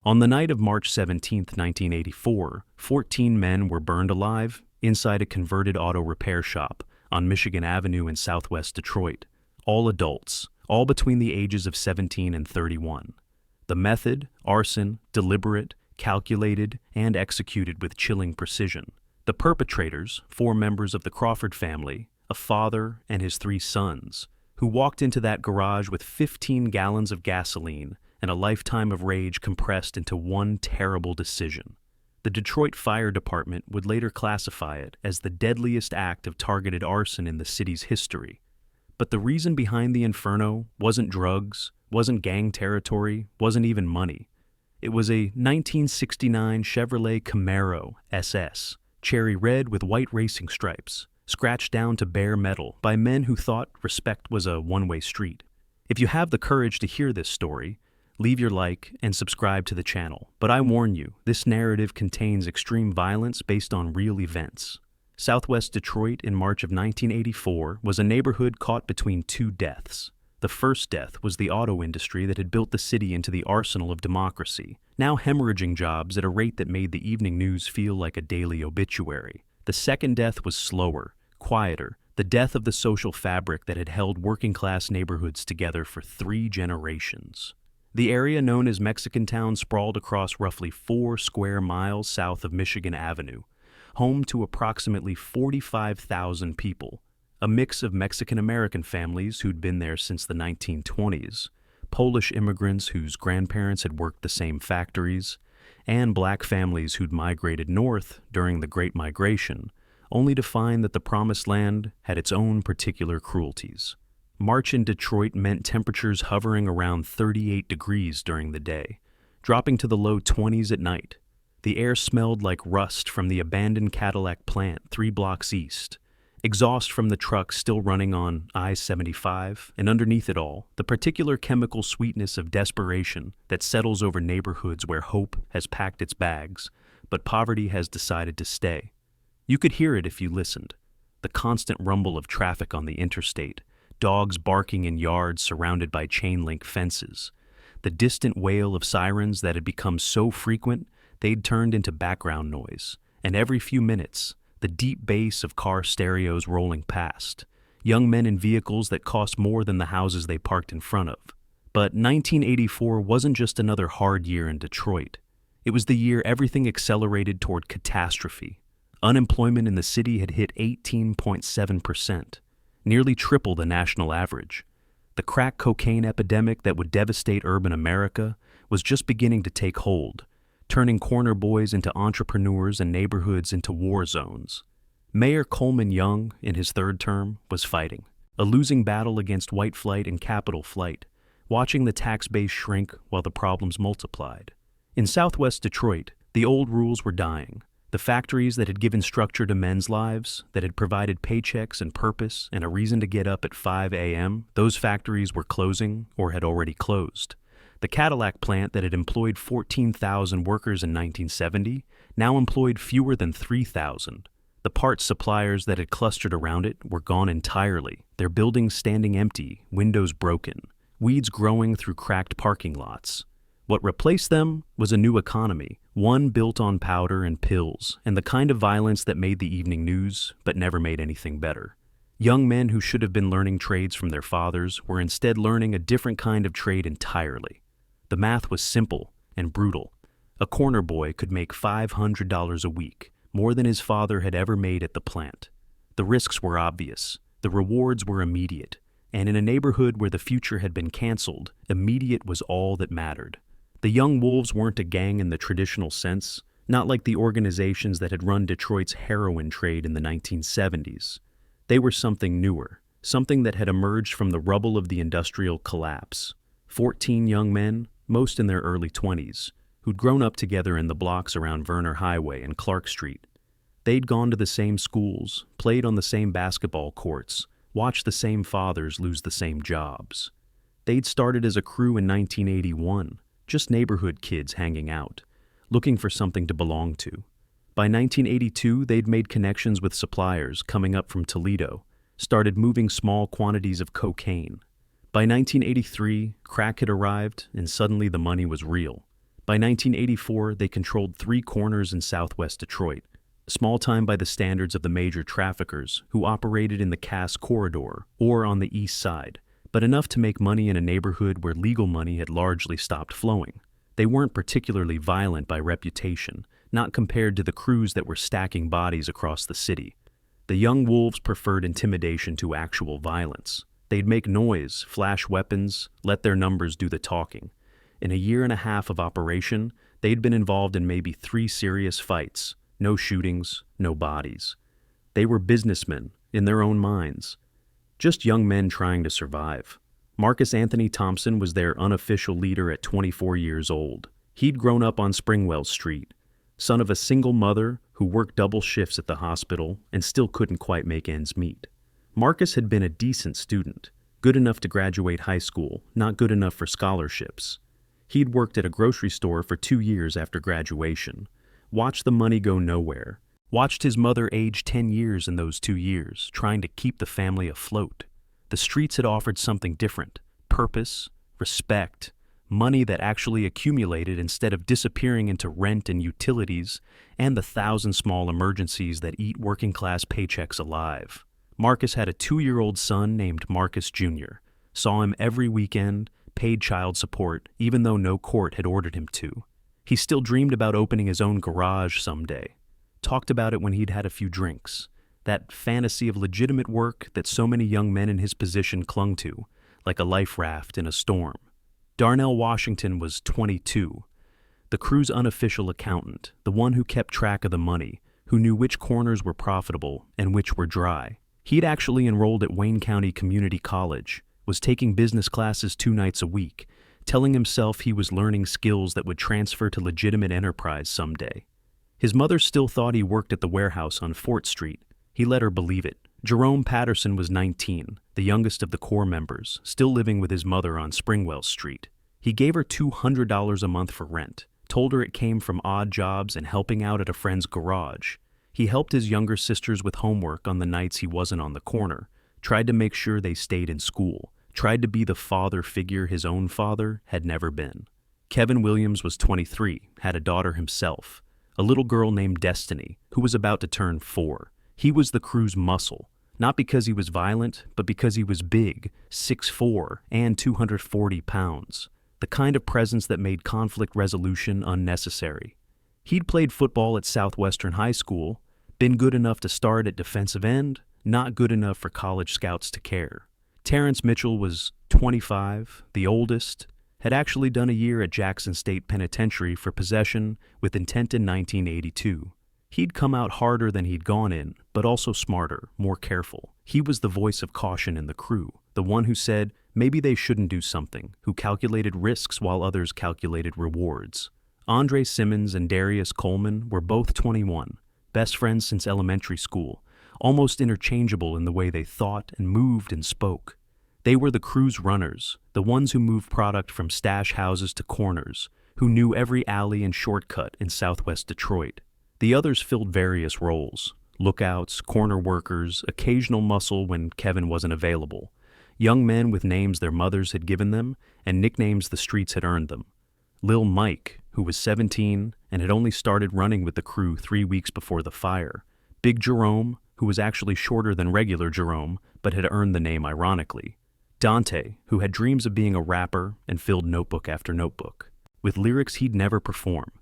On the night of March 17, 1984, 14 men were burned alive inside a converted auto repair shop on Michigan Avenue in southwest Detroit, all adults, all between the ages of 17 and 31. The method, arson, deliberate, calculated, and executed with chilling precision. The perpetrators, 4 members of the Crawford family, a father and his 3 sons, who walked into that garage with 15 gallons of gasoline and a lifetime of rage compressed into one terrible decision. The Detroit Fire Department would later classify it as the deadliest act of targeted arson in the city's history. But the reason behind the inferno wasn't drugs, wasn't gang territory, wasn't even money. It was a 1969 Chevrolet Camaro SS, cherry red with white racing stripes, scratched down to bare metal by men who thought respect was a one-way street. If you have the courage to hear this story, leave your like and subscribe to the channel. But I warn you, this narrative contains extreme violence based on real events. Southwest Detroit in March of 1984 was a neighborhood caught between 2 deaths. The first death was the auto industry that had built the city into the arsenal of democracy, now hemorrhaging jobs at a rate that made the evening news feel like a daily obituary. The second death was slower, quieter, the death of the social fabric that had held working-class neighborhoods together for 3 generations. The area known as Mexican Town sprawled across roughly 4 square miles south of Michigan Avenue, home to approximately 45,000 people, a mix of Mexican-American families who'd been there since the 1920s, Polish immigrants whose grandparents had worked the same factories, and black families who'd migrated north during the Great Migration, only to find that the Promised Land had its own particular cruelties. March in Detroit meant temperatures hovering around 38 degrees during the day, dropping to the low 20s at night. The air smelled like rust from the abandoned Cadillac plant 3 blocks east, exhaust from the truck still running on I-75, and underneath it all, the particular chemical sweetness of desperation that settles over neighborhoods where hope has packed its bags, but poverty has decided to stay. You could hear it if you listened. The constant rumble of traffic on the interstate, dogs barking in yards surrounded by chain-link fences, the distant wail of sirens that had become so frequent they'd turned into background noise, and every few minutes, the deep bass of car stereos rolling past, young men in vehicles that cost more than the houses they parked in front of. But 1984 wasn't just another hard year in Detroit. It was the year everything accelerated toward catastrophe. Unemployment in the city had hit 18.7%. Nearly triple the national average. The crack cocaine epidemic that would devastate urban America was just beginning to take hold, turning corner boys into entrepreneurs and neighborhoods into war zones. Mayor Coleman Young, in his 3rd term, was fighting a losing battle against white flight and capital flight, watching the tax base shrink while the problems multiplied. In southwest Detroit, the old rules were dying. The factories that had given structure to men's lives, that had provided paychecks and purpose and a reason to get up at 5 a.m., those factories were closing or had already closed. The Cadillac plant that had employed 14,000 workers in 1970 now employed fewer than 3,000. The parts suppliers that had clustered around it were gone entirely, their buildings standing empty, windows broken, weeds growing through cracked parking lots. What replaced them was a new economy, one built on powder and pills, and the kind of violence that made the evening news but never made anything better. Young men who should have been learning trades from their fathers were instead learning a different kind of trade entirely. The math was simple and brutal. A corner boy could make $500 a week, more than his father had ever made at the plant. The risks were obvious, the rewards were immediate, and in a neighborhood where the future had been canceled, immediate was all that mattered. The Young Wolves weren't a gang in the traditional sense, not like the organizations that had run Detroit's heroin trade in the 1970s. They were something newer, something that had emerged from the rubble of the industrial collapse. 14 young men, most in their early 20s, who'd grown up together in the blocks around Verner Highway and Clark Street. They'd gone to the same schools, played on the same basketball courts, watched the same fathers lose the same jobs. They'd started as a crew in 1981, just neighborhood kids hanging out, looking for something to belong to. By 1982, they'd made connections with suppliers coming up from Toledo, started moving small quantities of cocaine. By 1983, crack had arrived, and suddenly the money was real. By 1984, they controlled 3 corners in southwest Detroit, small time by the standards of the major traffickers who operated in the Cass Corridor or on the east side, but enough to make money in a neighborhood where legal money had largely stopped flowing. They weren't particularly violent by reputation, not compared to the crews that were stacking bodies across the city. The young wolves preferred intimidation to actual violence. They'd make noise, flash weapons, let their numbers do the talking. In a year and a half of operation, they'd been involved in maybe 3 serious fights. No shootings, no bodies. They were businessmen, in their own minds. Just young men trying to survive. Marcus Anthony Thompson was their unofficial leader at 24 years old. He'd grown up on Springwell Street, son of a single mother who worked double shifts at the hospital and still couldn't quite make ends meet. Marcus had been a decent student, good enough to graduate high school, not good enough for scholarships. He'd worked at a grocery store for 2 years after graduation. Watched the money go nowhere. Watched his mother age 10 years in those 2 years, trying to keep the family afloat. The streets had offered something different: purpose, respect, money that actually accumulated instead of disappearing into rent and utilities and the 1,000 small emergencies that eat working-class paychecks alive. Marcus had a 2-year-old son named Marcus Jr., saw him every weekend, paid child support, even though no court had ordered him to. He still dreamed about opening his own garage someday. Talked about it when he'd had a few drinks. That fantasy of legitimate work that so many young men in his position clung to, like a life raft in a storm. Darnell Washington was 22, the crew's unofficial accountant, the one who kept track of the money, who knew which corners were profitable and which were dry. He'd actually enrolled at Wayne County Community College, was taking business classes 2 nights a week, telling himself he was learning skills that would transfer to legitimate enterprise someday. His mother still thought he worked at the warehouse on Fort Street. He let her believe it. Jerome Patterson was 19, the youngest of the Corps members, still living with his mother on Springwell Street. He gave her $200 a month for rent, told her it came from odd jobs and helping out at a friend's garage. He helped his younger sisters with homework on the nights he wasn't on the corner, tried to make sure they stayed in school, tried to be the father figure his own father had never been. Kevin Williams was 23, had a daughter himself, a little girl named Destiny, who was about to turn 4. He was the crew's muscle, not because he was violent, but because he was big, 6'4", and 240 pounds, the kind of presence that made conflict resolution unnecessary. He'd played football at Southwestern High School, been good enough to start at defensive end, not good enough for college scouts to care. Terrence Mitchell was 25, the oldest, had actually done a year at Jackson State Penitentiary for possession with intent in 1982. He'd come out harder than he'd gone in, but also smarter, more careful. He was the voice of caution in the crew, the one who said maybe they shouldn't do something, who calculated risks while others calculated rewards. Andre Simmons and Darius Coleman were both 21, best friends since elementary school, almost interchangeable in the way they thought and moved and spoke. They were the crew's runners, the ones who moved product from stash houses to corners, who knew every alley and shortcut in southwest Detroit. The others filled various roles: lookouts, corner workers, occasional muscle when Kevin wasn't available, young men with names their mothers had given them and nicknames the streets had earned them. Lil Mike, who was 17 and had only started running with the crew 3 weeks before the fire. Big Jerome, who was actually shorter than regular Jerome, but had earned the name ironically. Dante, who had dreams of being a rapper and filled notebook after notebook, with lyrics he'd never perform.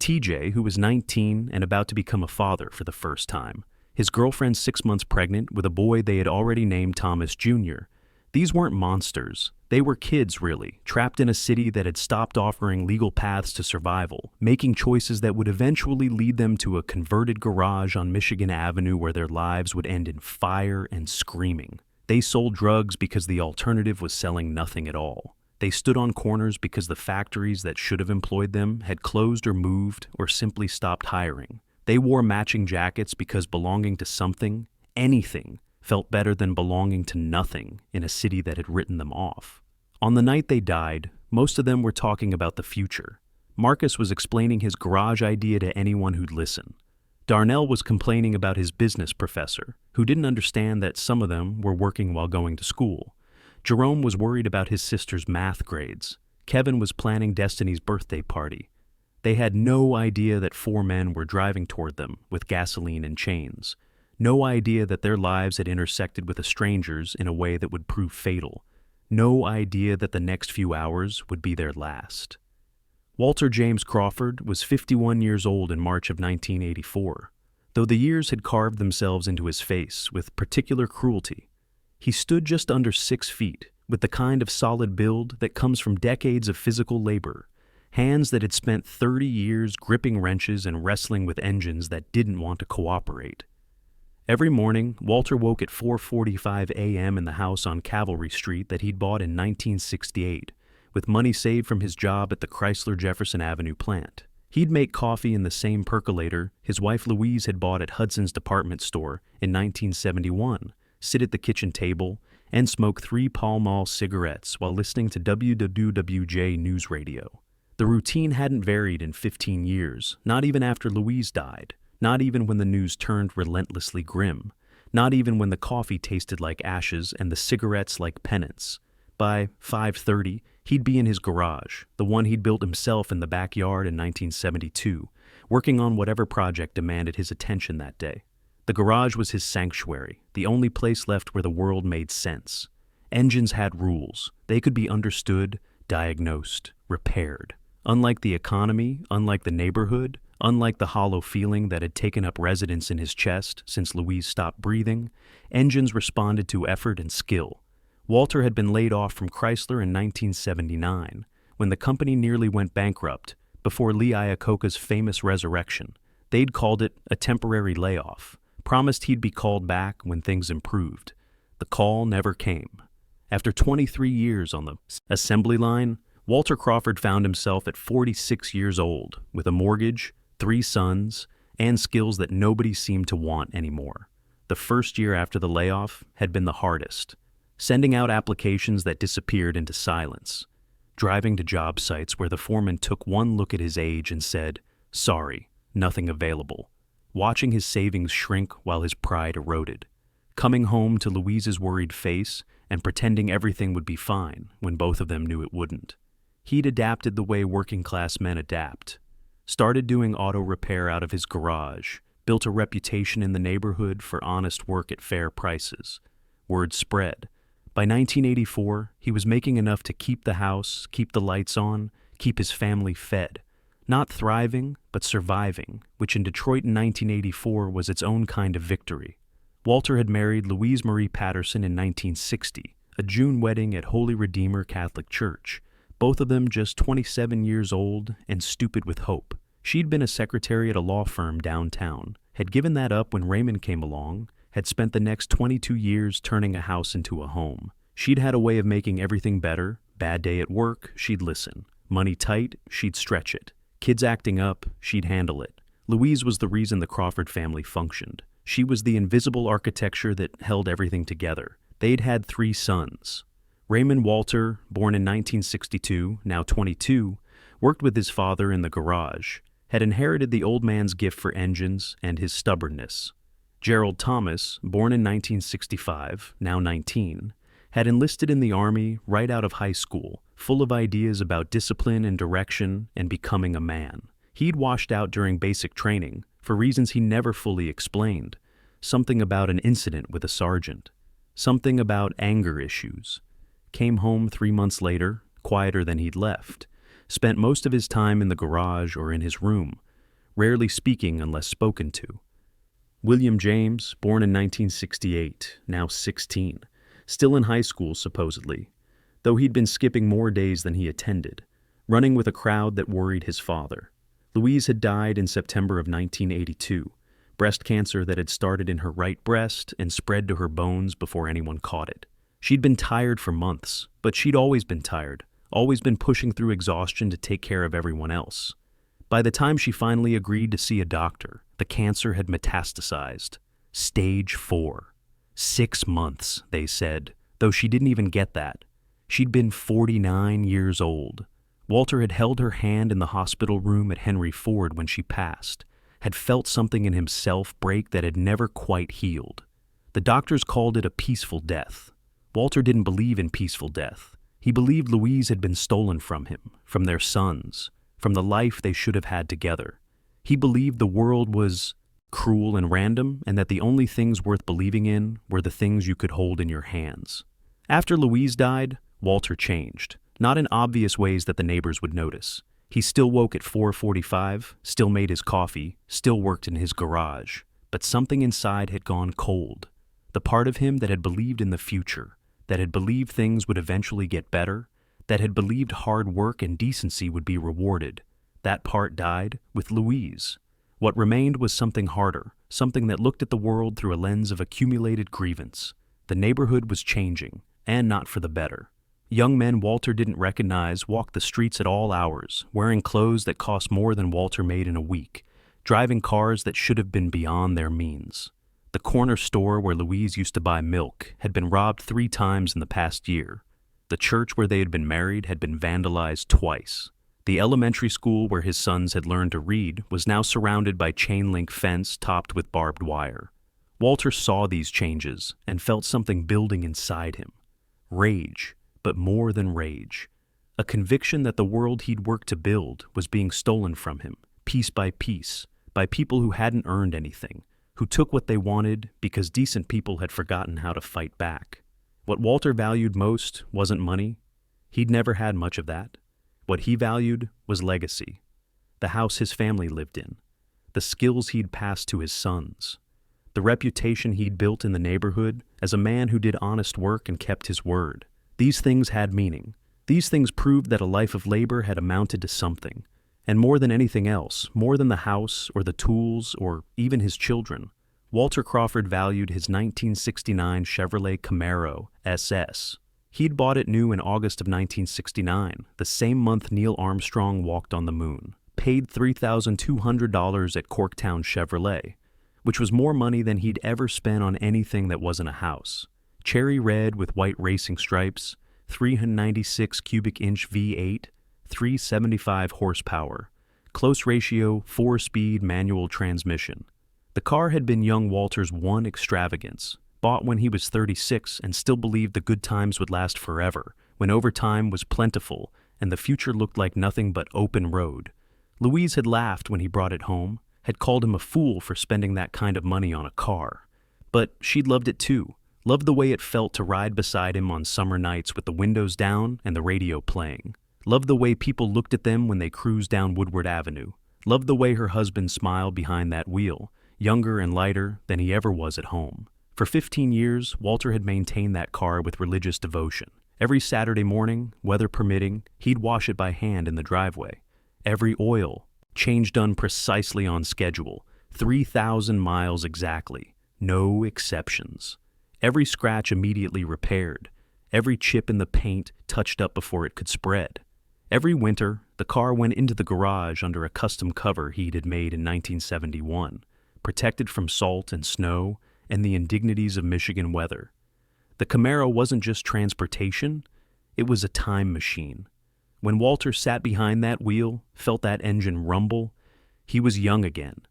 TJ, who was 19 and about to become a father for the first time. His girlfriend 6 months pregnant with a boy they had already named Thomas Jr. These weren't monsters. They were kids, really, trapped in a city that had stopped offering legal paths to survival, making choices that would eventually lead them to a converted garage on Michigan Avenue where their lives would end in fire and screaming. They sold drugs because the alternative was selling nothing at all. They stood on corners because the factories that should have employed them had closed or moved or simply stopped hiring. They wore matching jackets because belonging to something, anything, felt better than belonging to nothing in a city that had written them off. On the night they died, most of them were talking about the future. Marcus was explaining his garage idea to anyone who'd listen. Darnell was complaining about his business professor, who didn't understand that some of them were working while going to school. Jerome was worried about his sister's math grades. Kevin was planning Destiny's birthday party. They had no idea that 4 men were driving toward them with gasoline and chains. No idea that their lives had intersected with a stranger's in a way that would prove fatal. No idea that the next few hours would be their last. Walter James Crawford was 51 years old in March of 1984. Though the years had carved themselves into his face with particular cruelty, he stood just under 6 feet, with the kind of solid build that comes from decades of physical labor, hands that had spent 30 years gripping wrenches and wrestling with engines that didn't want to cooperate. Every morning, Walter woke at 4:45 a.m. in the house on Cavalry Street that he'd bought in 1968, with money saved from his job at the Chrysler Jefferson Avenue plant. He'd make coffee in the same percolator his wife Louise had bought at Hudson's department store in 1971, sit at the kitchen table, and smoke 3 Pall Mall cigarettes while listening to WWWJ News Radio. The routine hadn't varied in 15 years, not even after Louise died. Not even when the news turned relentlessly grim. Not even when the coffee tasted like ashes and the cigarettes like penance. By 5:30, he'd be in his garage, the one he'd built himself in the backyard in 1972, working on whatever project demanded his attention that day. The garage was his sanctuary, the only place left where the world made sense. Engines had rules. They could be understood, diagnosed, repaired. Unlike the economy, unlike the neighborhood, unlike the hollow feeling that had taken up residence in his chest since Louise stopped breathing, engines responded to effort and skill. Walter had been laid off from Chrysler in 1979, when the company nearly went bankrupt, before Lee Iacocca's famous resurrection. They'd called it a temporary layoff, promised he'd be called back when things improved. The call never came. After 23 years on the assembly line, Walter Crawford found himself at 46 years old, with a mortgage, 3 sons, and skills that nobody seemed to want anymore. The first year after the layoff had been the hardest, sending out applications that disappeared into silence, driving to job sites where the foreman took one look at his age and said, "Sorry, nothing available," watching his savings shrink while his pride eroded, coming home to Louise's worried face and pretending everything would be fine when both of them knew it wouldn't. He'd adapted the way working-class men adapt, started doing auto repair out of his garage, built a reputation in the neighborhood for honest work at fair prices. Word spread. By 1984, he was making enough to keep the house, keep the lights on, keep his family fed. Not thriving, but surviving, which in Detroit in 1984 was its own kind of victory. Walter had married Louise Marie Patterson in 1960, a June wedding at Holy Redeemer Catholic Church, both of them just 27 years old and stupid with hope. She'd been a secretary at a law firm downtown, had given that up when Raymond came along, had spent the next 22 years turning a house into a home. She'd had a way of making everything better. Bad day at work, she'd listen. Money tight, she'd stretch it. Kids acting up, she'd handle it. Louise was the reason the Crawford family functioned. She was the invisible architecture that held everything together. They'd had 3 sons. Raymond Walter, born in 1962, now 22, worked with his father in the garage, had inherited the old man's gift for engines and his stubbornness. Gerald Thomas, born in 1965, now 19, had enlisted in the Army right out of high school, full of ideas about discipline and direction and becoming a man. He'd washed out during basic training, for reasons he never fully explained. Something about an incident with a sergeant. Something about anger issues. Came home 3 months later, quieter than he'd left. Spent most of his time in the garage or in his room, rarely speaking unless spoken to. William James, born in 1968, now 16, still in high school supposedly, though he'd been skipping more days than he attended, running with a crowd that worried his father. Louise had died in September of 1982, breast cancer that had started in her right breast and spread to her bones before anyone caught it. She'd been tired for months, but she'd always been tired, always been pushing through exhaustion to take care of everyone else. By the time she finally agreed to see a doctor, the cancer had metastasized. Stage 4. 6 months, they said, though she didn't even get that. She'd been 49 years old. Walter had held her hand in the hospital room at Henry Ford when she passed, had felt something in himself break that had never quite healed. The doctors called it a peaceful death. Walter didn't believe in peaceful death. He believed Louise had been stolen from him, from their sons, from the life they should have had together. He believed the world was cruel and random, and that the only things worth believing in were the things you could hold in your hands. After Louise died, Walter changed, not in obvious ways that the neighbors would notice. He still woke at 4:45, still made his coffee, still worked in his garage, but something inside had gone cold. The part of him that had believed in the future, that had believed things would eventually get better, that had believed hard work and decency would be rewarded, that part died with Louise. What remained was something harder, something that looked at the world through a lens of accumulated grievance. The neighborhood was changing, and not for the better. Young men Walter didn't recognize walked the streets at all hours, wearing clothes that cost more than Walter made in a week, driving cars that should have been beyond their means. The corner store where Louise used to buy milk had been robbed 3 times in the past year. The church where they had been married had been vandalized twice. The elementary school where his sons had learned to read was now surrounded by chain-link fence topped with barbed wire. Walter saw these changes and felt something building inside him. Rage, but more than rage. A conviction that the world he'd worked to build was being stolen from him, piece by people who hadn't earned anything, who took what they wanted because decent people had forgotten how to fight back. What Walter valued most wasn't money. He'd never had much of that. What he valued was legacy, the house his family lived in, the skills he'd passed to his sons, the reputation he'd built in the neighborhood as a man who did honest work and kept his word. These things had meaning. These things proved that a life of labor had amounted to something, and more than anything else, more than the house or the tools or even his children, Walter Crawford valued his 1969 Chevrolet Camaro SS. He'd bought it new in August of 1969, the same month Neil Armstrong walked on the moon, paid $3,200 at Corktown Chevrolet, which was more money than he'd ever spent on anything that wasn't a house. Cherry red with white racing stripes, 396 cubic inch V8, 375 horsepower, close ratio 4-speed manual transmission. The car had been young Walter's one extravagance, bought when he was 36 and still believed the good times would last forever, when overtime was plentiful and the future looked like nothing but open road. Louise had laughed when he brought it home, had called him a fool for spending that kind of money on a car. But she'd loved it too, loved the way it felt to ride beside him on summer nights with the windows down and the radio playing, loved the way people looked at them when they cruised down Woodward Avenue, loved the way her husband smiled behind that wheel, younger and lighter than he ever was at home. For 15 years, Walter had maintained that car with religious devotion. Every Saturday morning, weather permitting, he'd wash it by hand in the driveway. Every oil, change done precisely on schedule, 3,000 miles exactly, no exceptions. Every scratch immediately repaired, every chip in the paint touched up before it could spread. Every winter, the car went into the garage under a custom cover he'd had made in 1971, protected from salt and snow and the indignities of Michigan weather. The Camaro wasn't just transportation, it was a time machine. When Walter sat behind that wheel, felt that engine rumble, he was young again.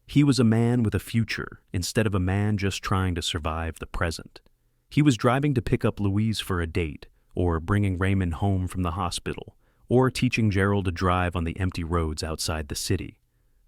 He was a man with a future instead of a man just trying to survive the present. He was driving to pick up Louise for a date, or bringing Raymond home from the hospital, or teaching Gerald to drive on the empty roads outside the city.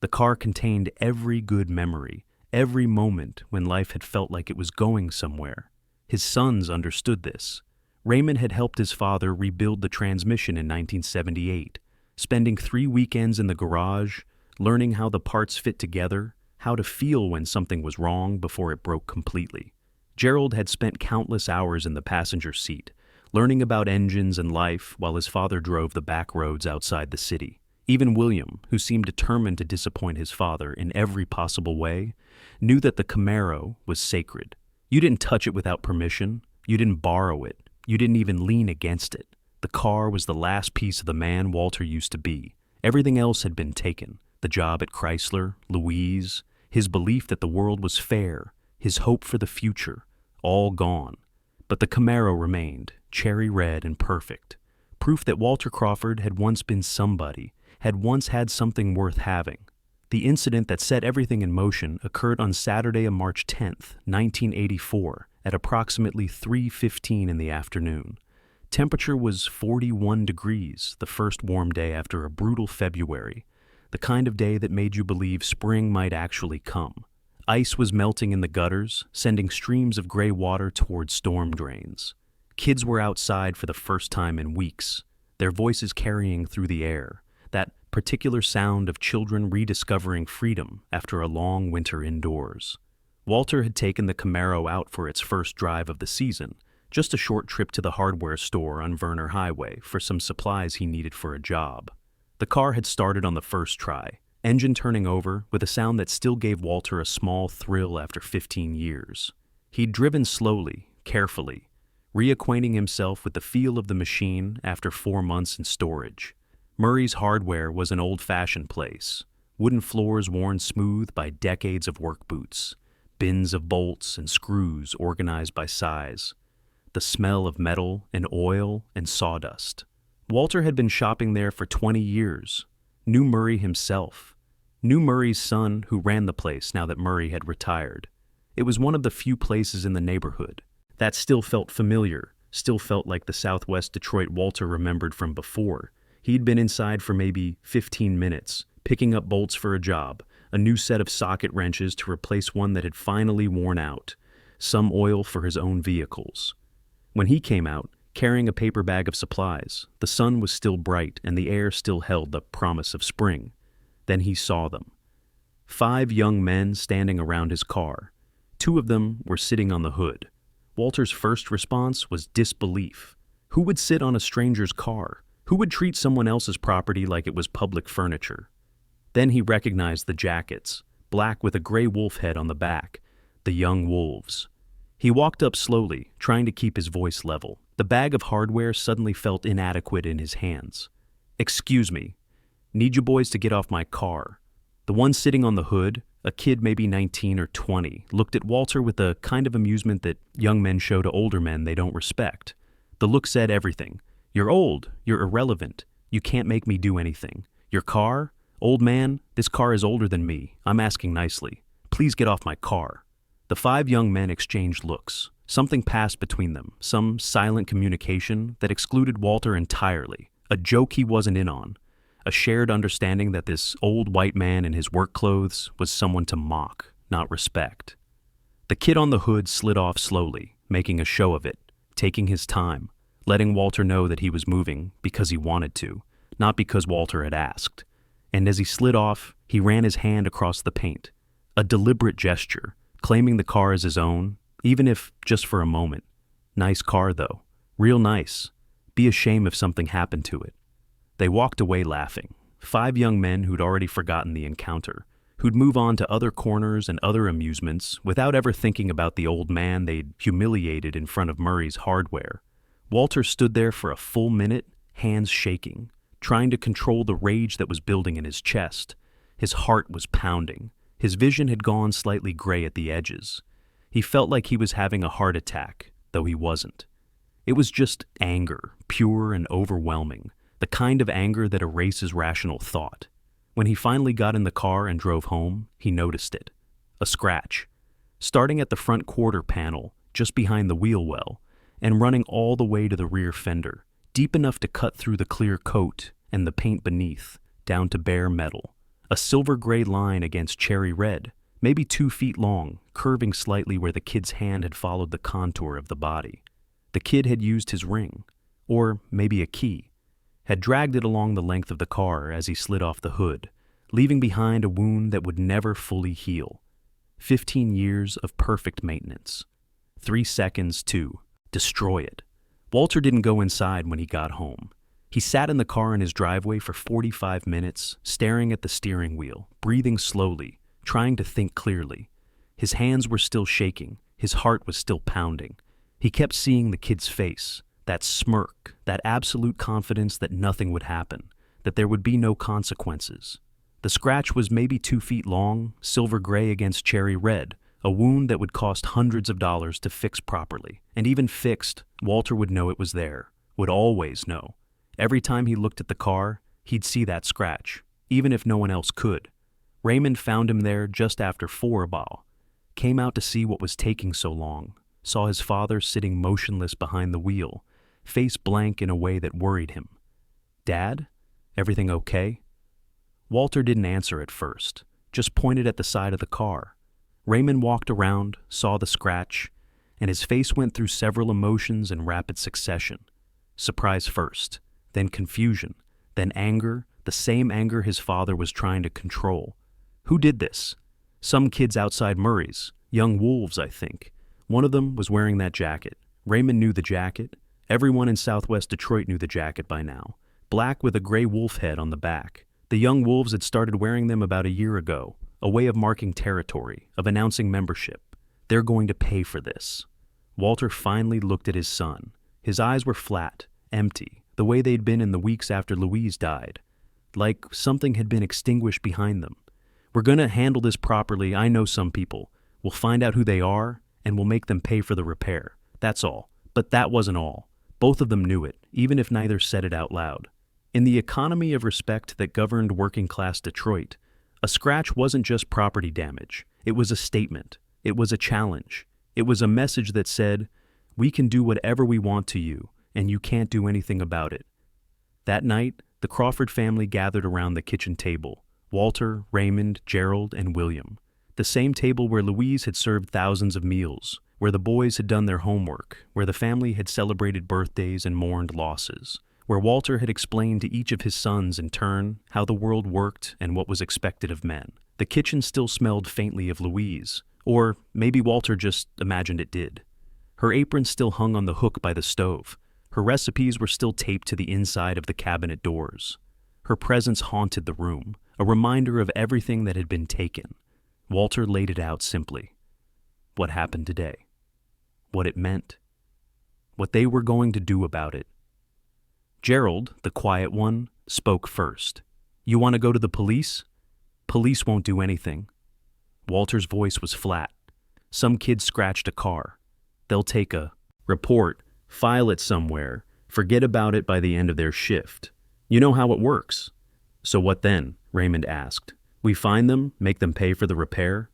The car contained every good memory, every moment when life had felt like it was going somewhere. His sons understood this. Raymond had helped his father rebuild the transmission in 1978, spending 3 weekends in the garage, learning how the parts fit together, how to feel when something was wrong before it broke completely. Gerald had spent countless hours in the passenger seat, learning about engines and life while his father drove the back roads outside the city. Even William, who seemed determined to disappoint his father in every possible way, knew that the Camaro was sacred. You didn't touch it without permission. You didn't borrow it. You didn't even lean against it. The car was the last piece of the man Walter used to be. Everything else had been taken. The job at Chrysler, Louise, his belief that the world was fair, his hope for the future, all gone. But the Camaro remained, cherry red and perfect. Proof that Walter Crawford had once been somebody, had once had something worth having. The incident that set everything in motion occurred on Saturday of March 10th, 1984, at approximately 3:15 in the afternoon. Temperature was 41 degrees, the first warm day after a brutal February, the kind of day that made you believe spring might actually come. Ice was melting in the gutters, sending streams of gray water toward storm drains. Kids were outside for the first time in weeks, their voices carrying through the air, that particular sound of children rediscovering freedom after a long winter indoors. Walter had taken the Camaro out for its first drive of the season, just a short trip to the hardware store on Verner Highway for some supplies he needed for a job. The car had started on the first try, engine turning over with a sound that still gave Walter a small thrill after 15 years. He'd driven slowly, carefully, reacquainting himself with the feel of the machine after 4 months in storage. Murray's Hardware was an old-fashioned place, wooden floors worn smooth by decades of work boots, bins of bolts and screws organized by size, the smell of metal and oil and sawdust. Walter had been shopping there for 20 years, knew Murray himself, knew Murray's son who ran the place now that Murray had retired. It was one of the few places in the neighborhood that still felt familiar, still felt like the Southwest Detroit Walter remembered from before. He'd been inside for maybe 15 minutes, picking up bolts for a job, a new set of socket wrenches to replace one that had finally worn out, some oil for his own vehicles. When he came out, carrying a paper bag of supplies, the sun was still bright and the air still held the promise of spring. Then he saw them. 5 young men standing around his car. 2 of them were sitting on the hood. Walter's first response was disbelief. Who would sit on a stranger's car? Who would treat someone else's property like it was public furniture? Then he recognized the jackets, black with a gray wolf head on the back, the young wolves. He walked up slowly, trying to keep his voice level. The bag of hardware suddenly felt inadequate in his hands. "Excuse me. Need you boys to get off my car." The one sitting on the hood, a kid maybe 19 or 20, looked at Walter with the kind of amusement that young men show to older men they don't respect. The look said everything. "You're old. You're irrelevant. You can't make me do anything. Your car? Old man, this car is older than me. I'm asking nicely. Please get off my car." The 5 young men exchanged looks. Something passed between them, some silent communication that excluded Walter entirely, a joke he wasn't in on, a shared understanding that this old white man in his work clothes was someone to mock, not respect. The kid on the hood slid off slowly, making a show of it, taking his time, letting Walter know that he was moving because he wanted to, not because Walter had asked. And as he slid off, he ran his hand across the paint, a deliberate gesture, claiming the car as his own, even if just for a moment. Nice car, though. Real nice. Be a shame if something happened to it. They walked away laughing. 5 young men who'd already forgotten the encounter, who'd move on to other corners and other amusements without ever thinking about the old man they'd humiliated in front of Murray's Hardware. Walter stood there for a full minute, hands shaking, trying to control the rage that was building in his chest. His heart was pounding. His vision had gone slightly gray at the edges. He felt like he was having a heart attack, though he wasn't. It was just anger, pure and overwhelming, the kind of anger that erases rational thought. When he finally got in the car and drove home, he noticed it. A scratch, starting at the front quarter panel, just behind the wheel well, and running all the way to the rear fender, deep enough to cut through the clear coat and the paint beneath, down to bare metal. A silver-gray line against cherry red, maybe 2 feet long, curving slightly where the kid's hand had followed the contour of the body. The kid had used his ring, or maybe a key, had dragged it along the length of the car as he slid off the hood, leaving behind a wound that would never fully heal. 15 years of perfect maintenance. 3 seconds to destroy it. Walter didn't go inside when he got home. He sat in the car in his driveway for 45 minutes, staring at the steering wheel, breathing slowly, trying to think clearly. His hands were still shaking, his heart was still pounding. He kept seeing the kid's face, that smirk, that absolute confidence that nothing would happen, that there would be no consequences. The scratch was maybe 2 feet long, silver gray against cherry red, a wound that would cost hundreds of dollars to fix properly. And even fixed, Walter would know it was there, would always know. Every time he looked at the car, he'd see that scratch, even if no one else could. Raymond found him there just after 4 ball, came out to see what was taking so long, saw his father sitting motionless behind the wheel, face blank in a way that worried him. "Dad? Everything okay?" Walter didn't answer at first, just pointed at the side of the car. Raymond walked around, saw the scratch, and his face went through several emotions in rapid succession. Surprise first, then confusion, then anger, the same anger his father was trying to control. Who did this? Some kids outside Murray's, young wolves, I think. One of them was wearing that jacket. Raymond knew the jacket. Everyone in Southwest Detroit knew the jacket by now. Black with a gray wolf head on the back. The young wolves had started wearing them about a year ago, a way of marking territory, of announcing membership. They're going to pay for this. Walter finally looked at his son. His eyes were flat, empty, the way they'd been in the weeks after Louise died. Like something had been extinguished behind them. "We're going to handle this properly. I know some people. We'll find out who they are, and we'll make them pay for the repair. That's all." But that wasn't all. Both of them knew it, even if neither said it out loud. In the economy of respect that governed working-class Detroit, a scratch wasn't just property damage. It was a statement. It was a challenge. It was a message that said, "We can do whatever we want to you, and you can't do anything about it." That night, the Crawford family gathered around the kitchen table. Walter, Raymond, Gerald, and William. The same table where Louise had served thousands of meals, where the boys had done their homework, where the family had celebrated birthdays and mourned losses, where Walter had explained to each of his sons in turn how the world worked and what was expected of men. The kitchen still smelled faintly of Louise, or maybe Walter just imagined it did. Her apron still hung on the hook by the stove. Her recipes were still taped to the inside of the cabinet doors. Her presence haunted the room, a reminder of everything that had been taken. Walter laid it out simply. What happened today. What it meant. What they were going to do about it. Gerald, the quiet one, spoke first. "You want to go to the police?" "Police won't do anything." Walter's voice was flat. "Some kid scratched a car. They'll take a report, file it somewhere, forget about it by the end of their shift. You know how it works." "So what then?" Raymond asked. "We find them, make them pay for the repair?"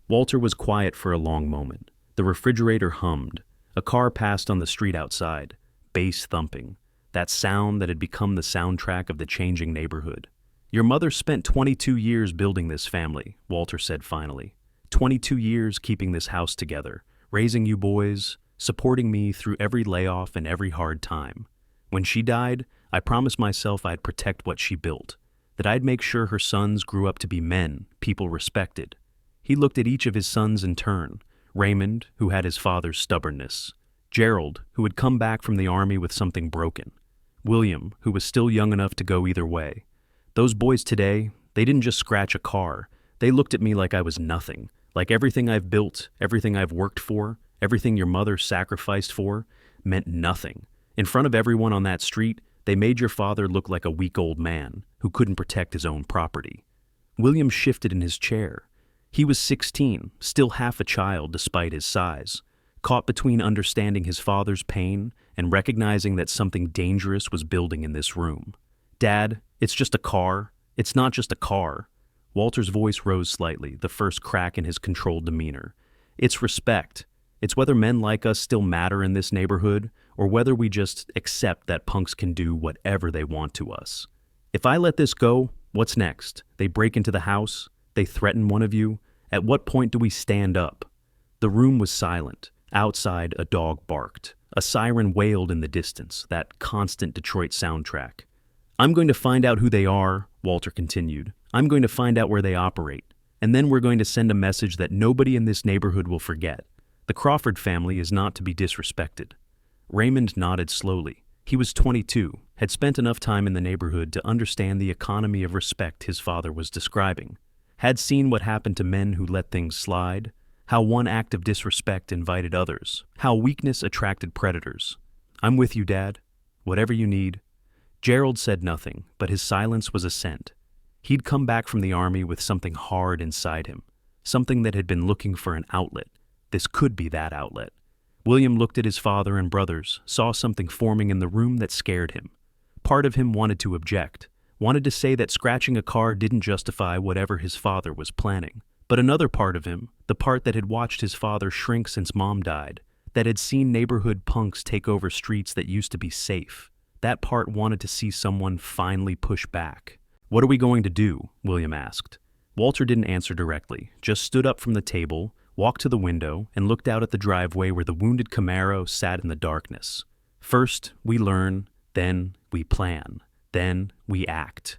Walter was quiet for a long moment. The refrigerator hummed. A car passed on the street outside, bass thumping. That sound that had become the soundtrack of the changing neighborhood. "Your mother spent 22 years building this family," Walter said finally. 22 years keeping this house together, raising you boys, supporting me through every layoff and every hard time. When she died, I promised myself I'd protect what she built, that I'd make sure her sons grew up to be men people respected." He looked at each of his sons in turn. Raymond, who had his father's stubbornness. Gerald, who had come back from the army with something broken. William, who was still young enough to go either way. Those boys today, they didn't just scratch a car. They looked at me like I was nothing, like everything I've built, everything I've worked for, everything your mother sacrificed for, meant nothing. In front of everyone on that street, they made your father look like a weak old man who couldn't protect his own property. William shifted in his chair. He was 16, still half a child despite his size, caught between understanding his father's pain and recognizing that something dangerous was building in this room. "Dad, it's just a car. It's not just a car." Walter's voice rose slightly, the first crack in his controlled demeanor. "It's respect. It's whether men like us still matter in this neighborhood, or whether we just accept that punks can do whatever they want to us. If I let this go, what's next? They break into the house? They threaten one of you? At what point do we stand up?" The room was silent. Outside, a dog barked. A siren wailed in the distance, that constant Detroit soundtrack. "I'm going to find out who they are," Walter continued. "I'm going to find out where they operate. And then we're going to send a message that nobody in this neighborhood will forget. The Crawford family is not to be disrespected." Raymond nodded slowly. He was 22, had spent enough time in the neighborhood to understand the economy of respect his father was describing, had seen what happened to men who let things slide, how one act of disrespect invited others, how weakness attracted predators. "I'm with you, Dad. Whatever you need." Gerald said nothing, but his silence was assent. He'd come back from the army with something hard inside him, something that had been looking for an outlet. This could be that outlet. William looked at his father and brothers, saw something forming in the room that scared him. Part of him wanted to object, wanted to say that scratching a car didn't justify whatever his father was planning. But another part of him, the part that had watched his father shrink since Mom died, that had seen neighborhood punks take over streets that used to be safe. That part wanted to see someone finally push back. "What are we going to do?" William asked. Walter didn't answer directly, just stood up from the table, walked to the window, and looked out at the driveway where the wounded Camaro sat in the darkness. "First, we learn, then we plan, then we act."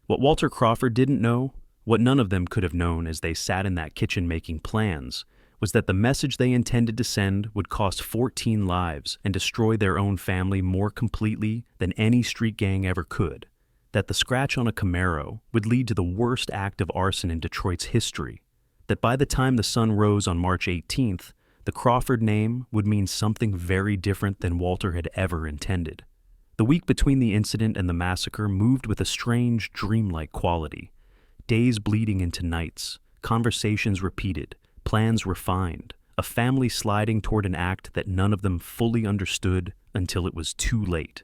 What Walter Crawford didn't know, what none of them could have known as they sat in that kitchen making plans, was that the message they intended to send would cost 14 lives and destroy their own family more completely than any street gang ever could. That the scratch on a Camaro would lead to the worst act of arson in Detroit's history. That by the time the sun rose on March 18th, the Crawford name would mean something very different than Walter had ever intended. The week between the incident and the massacre moved with a strange, dreamlike quality. Days bleeding into nights, conversations repeated, plans refined, a family sliding toward an act that none of them fully understood until it was too late.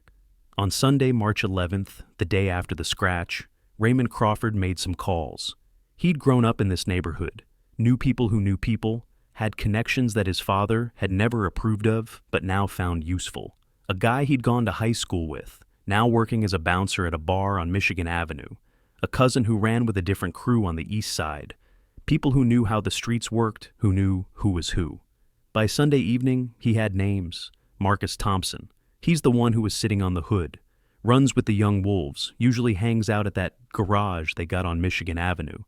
On Sunday, March 11th, the day after the scratch, Raymond Crawford made some calls. He'd grown up in this neighborhood, knew people who knew people, had connections that his father had never approved of but now found useful. A guy he'd gone to high school with, now working as a bouncer at a bar on Michigan Avenue. A cousin who ran with a different crew on the east side. People who knew how the streets worked, who knew who was who. By Sunday evening, he had names. Marcus Thompson. He's the one who was sitting on the hood. Runs with the young wolves, usually hangs out at that garage they got on Michigan Avenue.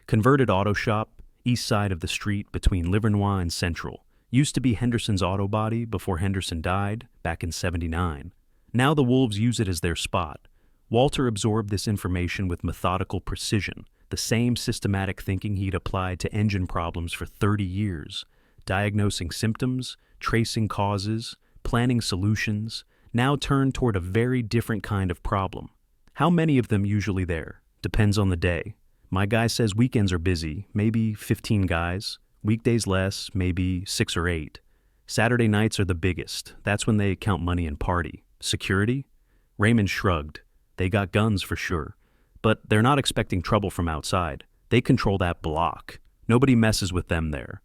Converted auto shop, east side of the street between Livernois and Central. Used to be Henderson's auto body before Henderson died, back in '79. Now the wolves use it as their spot. Walter absorbed this information with methodical precision, the same systematic thinking he'd applied to engine problems for 30 years, diagnosing symptoms, tracing causes, planning solutions, now turned toward a very different kind of problem. How many of them usually there? Depends on the day. My guy says weekends are busy, maybe 15 guys. Weekdays less, maybe 6 or 8. Saturday nights are the biggest. That's when they count money and party. Security? Raymond shrugged. They got guns for sure. But they're not expecting trouble from outside. They control that block. Nobody messes with them there.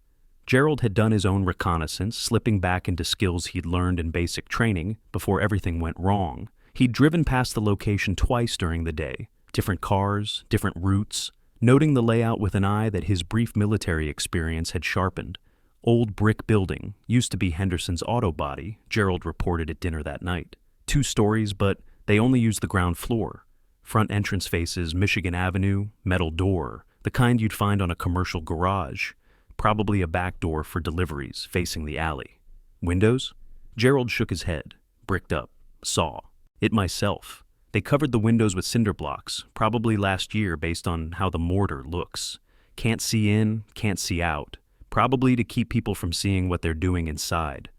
Gerald had done his own reconnaissance, slipping back into skills he'd learned in basic training before everything went wrong. He'd driven past the location twice during the day. Different cars, different routes. Noting the layout with an eye that his brief military experience had sharpened. Old brick building, used to be Henderson's auto body, Gerald reported at dinner that night. 2 stories, but they only used the ground floor. Front entrance faces Michigan Avenue, metal door, the kind you'd find on a commercial garage. Probably a back door for deliveries facing the alley. Windows? Gerald shook his head. Bricked up. Saw. It myself. They covered the windows with cinder blocks, probably last year based on how the mortar looks. Can't see in, can't see out. Probably to keep people from seeing what they're doing inside.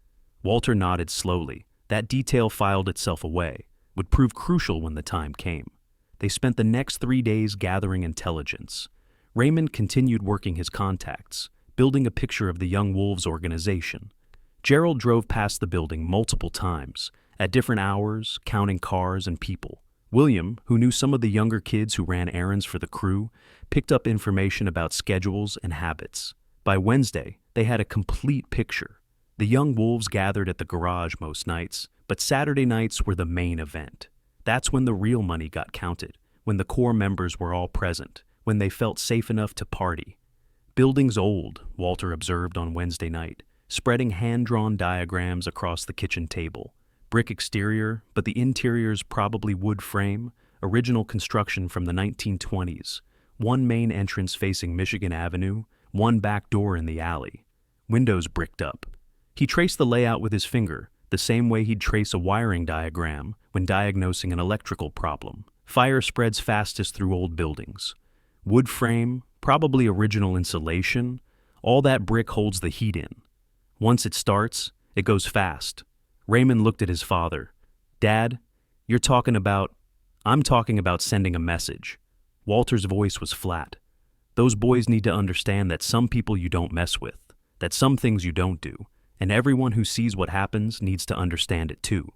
Walter nodded slowly. That detail filed itself away. Would prove crucial when the time came. They spent the next 3 days gathering intelligence. Raymond continued working his contacts, building a picture of the Young Wolves organization. Gerald drove past the building multiple times, at different hours, counting cars and people. William, who knew some of the younger kids who ran errands for the crew, picked up information about schedules and habits. By Wednesday, they had a complete picture. The Young Wolves gathered at the garage most nights, but Saturday nights were the main event. That's when the real money got counted, when the core members were all present, when they felt safe enough to party. Building's old, Walter observed on Wednesday night, spreading hand-drawn diagrams across the kitchen table. Brick exterior, but the interior's probably wood frame, original construction from the 1920s. One main entrance facing Michigan Avenue, one back door in the alley. Windows bricked up. He traced the layout with his finger, the same way he'd trace a wiring diagram when diagnosing an electrical problem. Fire spreads fastest through old buildings. Wood frame, probably original insulation, all that brick holds the heat in. Once it starts, it goes fast. Raymond looked at his father. "Dad, I'm talking about sending a message." Walter's voice was flat. "Those boys need to understand that some people you don't mess with, that some things you don't do, and everyone who sees what happens needs to understand it too."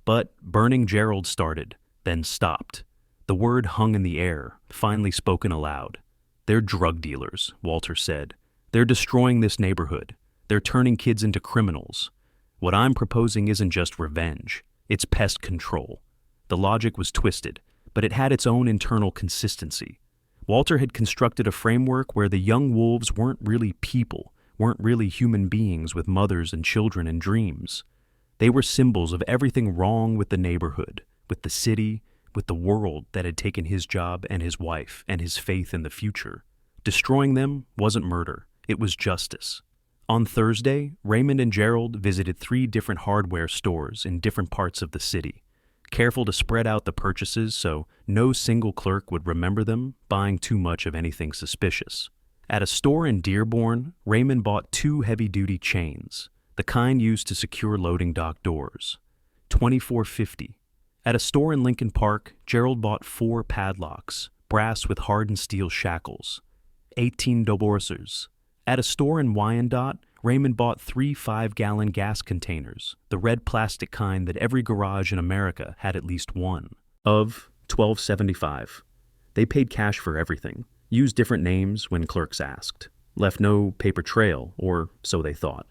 But burning Gerald started, then stopped. The word hung in the air, finally spoken aloud. "They're drug dealers," Walter said. "They're destroying this neighborhood. They're turning kids into criminals. What I'm proposing isn't just revenge, it's pest control. The logic was twisted, but it had its own internal consistency. Walter had constructed a framework where the young wolves weren't really people, weren't really human beings with mothers and children and dreams. They were symbols of everything wrong with the neighborhood, with the city, with the world that had taken his job and his wife and his faith in the future. Destroying them wasn't murder, it was justice. On Thursday, Raymond and Gerald visited 3 different hardware stores in different parts of the city, careful to spread out the purchases so no single clerk would remember them buying too much of anything suspicious. At a store in Dearborn, Raymond bought 2 heavy-duty chains, the kind used to secure loading dock doors, $24.50. At a store in Lincoln Park, Gerald bought 4 padlocks, brass with hardened steel shackles, $18. At a store in Wyandotte, Raymond bought 3 5-gallon gas containers, the red plastic kind that every garage in America had at least one, of $12.75. They paid cash for everything, used different names when clerks asked, left no paper trail, or so they thought.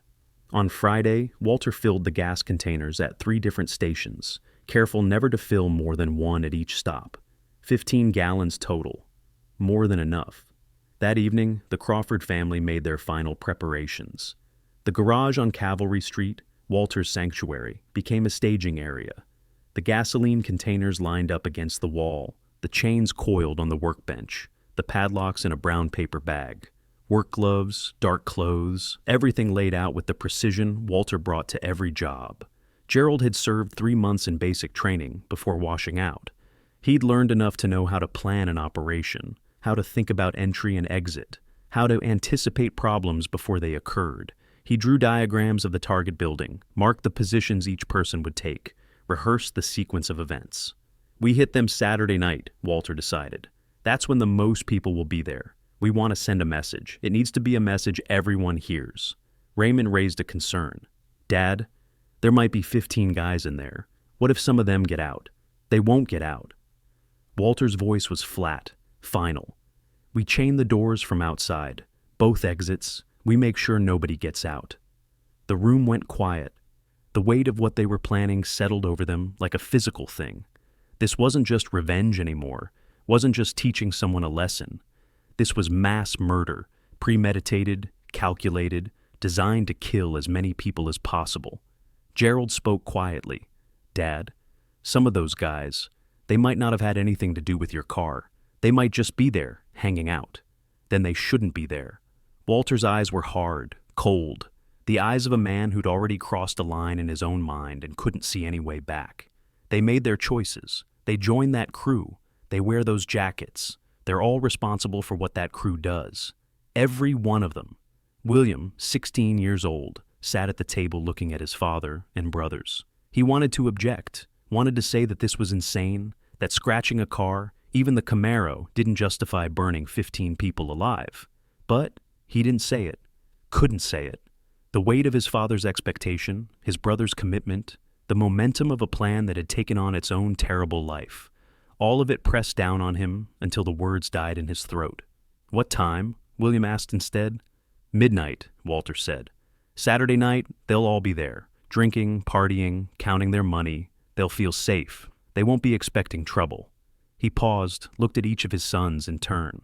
On Friday, Walter filled the gas containers at 3 different stations, careful never to fill more than 1 at each stop. 15 gallons total. More than enough. That evening, the Crawford family made their final preparations. The garage on Cavalry Street, Walter's sanctuary, became a staging area. The gasoline containers lined up against the wall, the chains coiled on the workbench, the padlocks in a brown paper bag. Work gloves, dark clothes, everything laid out with the precision Walter brought to every job. Gerald had served 3 months in basic training before washing out. He'd learned enough to know how to plan an operation, how to think about entry and exit, how to anticipate problems before they occurred. He drew diagrams of the target building, marked the positions each person would take, rehearsed the sequence of events. We hit them Saturday night, Walter decided. That's when the most people will be there. We want to send a message. It needs to be a message everyone hears. Raymond raised a concern. Dad, there might be 15 guys in there. What if some of them get out? They won't get out. Walter's voice was flat, final. We chain the doors from outside, both exits. We make sure nobody gets out. The room went quiet. The weight of what they were planning settled over them like a physical thing. This wasn't just revenge anymore, wasn't just teaching someone a lesson. This was mass murder, premeditated, calculated, designed to kill as many people as possible. Gerald spoke quietly. Dad, some of those guys, they might not have had anything to do with your car. They might just be there, hanging out. Then they shouldn't be there. Walter's eyes were hard, cold, the eyes of a man who'd already crossed a line in his own mind and couldn't see any way back. They made their choices. They joined that crew. They wear those jackets. They're all responsible for what that crew does. Every one of them. William, 16 years old, sat at the table looking at his father and brothers. He wanted to object, wanted to say that this was insane, that scratching a car, even the Camaro, didn't justify burning 15 people alive. But he didn't say it, couldn't say it. The weight of his father's expectation, his brother's commitment, the momentum of a plan that had taken on its own terrible life. All of it pressed down on him until the words died in his throat. What time? William asked instead. Midnight, Walter said. Saturday night, they'll all be there, drinking, partying, counting their money. They'll feel safe. They won't be expecting trouble. He paused, looked at each of his sons in turn.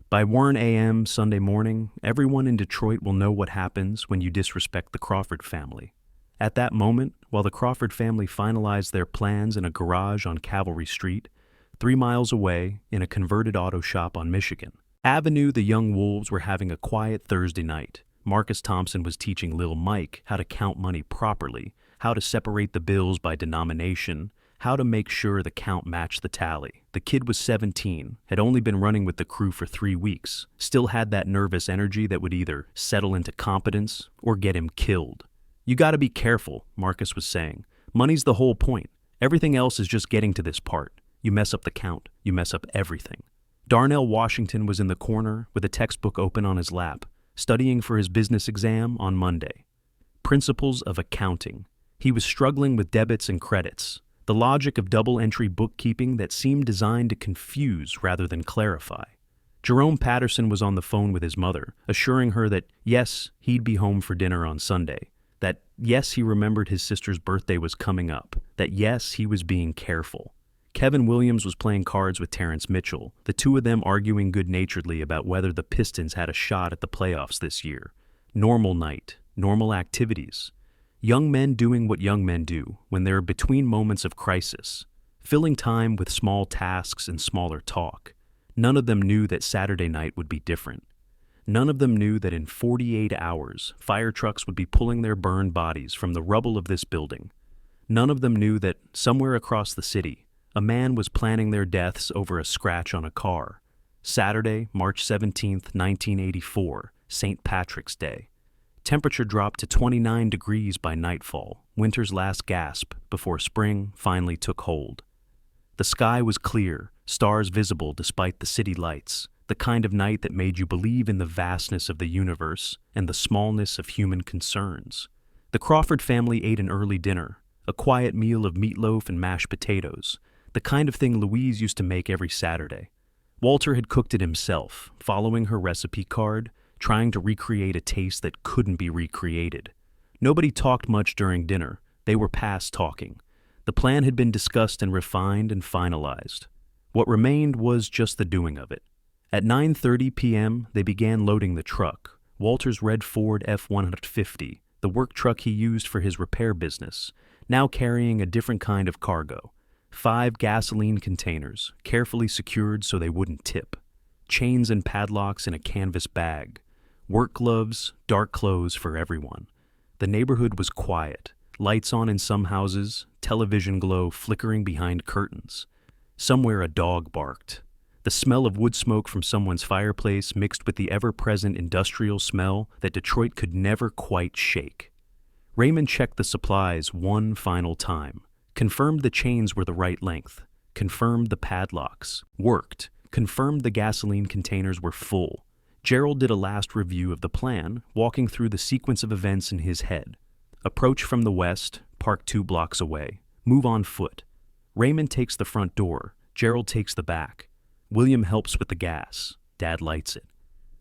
By 1 a.m. Sunday morning, everyone in Detroit will know what happens when you disrespect the Crawford family. At that moment, while the Crawford family finalized their plans in a garage on Cavalry Street, 3 miles away, in a converted auto shop on Michigan Avenue, the young wolves were having a quiet Thursday night. Marcus Thompson was teaching Lil Mike how to count money properly, how to separate the bills by denomination, how to make sure the count matched the tally. The kid was 17, had only been running with the crew for 3 weeks, still had that nervous energy that would either settle into competence or get him killed. You gotta be careful, Marcus was saying. Money's the whole point. Everything else is just getting to this part. You mess up the count, you mess up everything. Darnell Washington was in the corner with a textbook open on his lap, studying for his business exam on Monday. Principles of accounting. He was struggling with debits and credits, the logic of double-entry bookkeeping that seemed designed to confuse rather than clarify. Jerome Patterson was on the phone with his mother, assuring her that, yes, he'd be home for dinner on Sunday. That yes, he remembered his sister's birthday was coming up. That yes, he was being careful. Kevin Williams was playing cards with Terrence Mitchell, the two of them arguing good-naturedly about whether the Pistons had a shot at the playoffs this year. Normal night, normal activities. Young men doing what young men do when they're between moments of crisis, filling time with small tasks and smaller talk. None of them knew that Saturday night would be different. None of them knew that in 48 hours, fire trucks would be pulling their burned bodies from the rubble of this building. None of them knew that somewhere across the city, a man was planning their deaths over a scratch on a car. Saturday, March 17th, 1984, St. Patrick's Day. Temperature dropped to 29 degrees by nightfall, winter's last gasp before spring finally took hold. The sky was clear, stars visible despite the city lights, the kind of night that made you believe in the vastness of the universe and the smallness of human concerns. The Crawford family ate an early dinner, a quiet meal of meatloaf and mashed potatoes, the kind of thing Louise used to make every Saturday. Walter had cooked it himself, following her recipe card, trying to recreate a taste that couldn't be recreated. Nobody talked much during dinner. They were past talking. The plan had been discussed and refined and finalized. What remained was just the doing of it. At 9:30 p.m., they began loading the truck, Walter's red Ford F-150, the work truck he used for his repair business, now carrying a different kind of cargo. 5 gasoline containers, carefully secured so they wouldn't tip. Chains and padlocks in a canvas bag. Work gloves, dark clothes for everyone. The neighborhood was quiet. Lights on in some houses, television glow flickering behind curtains. Somewhere a dog barked. The smell of wood smoke from someone's fireplace mixed with the ever-present industrial smell that Detroit could never quite shake. Raymond checked the supplies one final time. Confirmed the chains were the right length, confirmed the padlocks, worked, confirmed the gasoline containers were full. Gerald did a last review of the plan, walking through the sequence of events in his head. Approach from the west, park 2 blocks away, move on foot. Raymond takes the front door, Gerald takes the back. William helps with the gas, Dad lights it.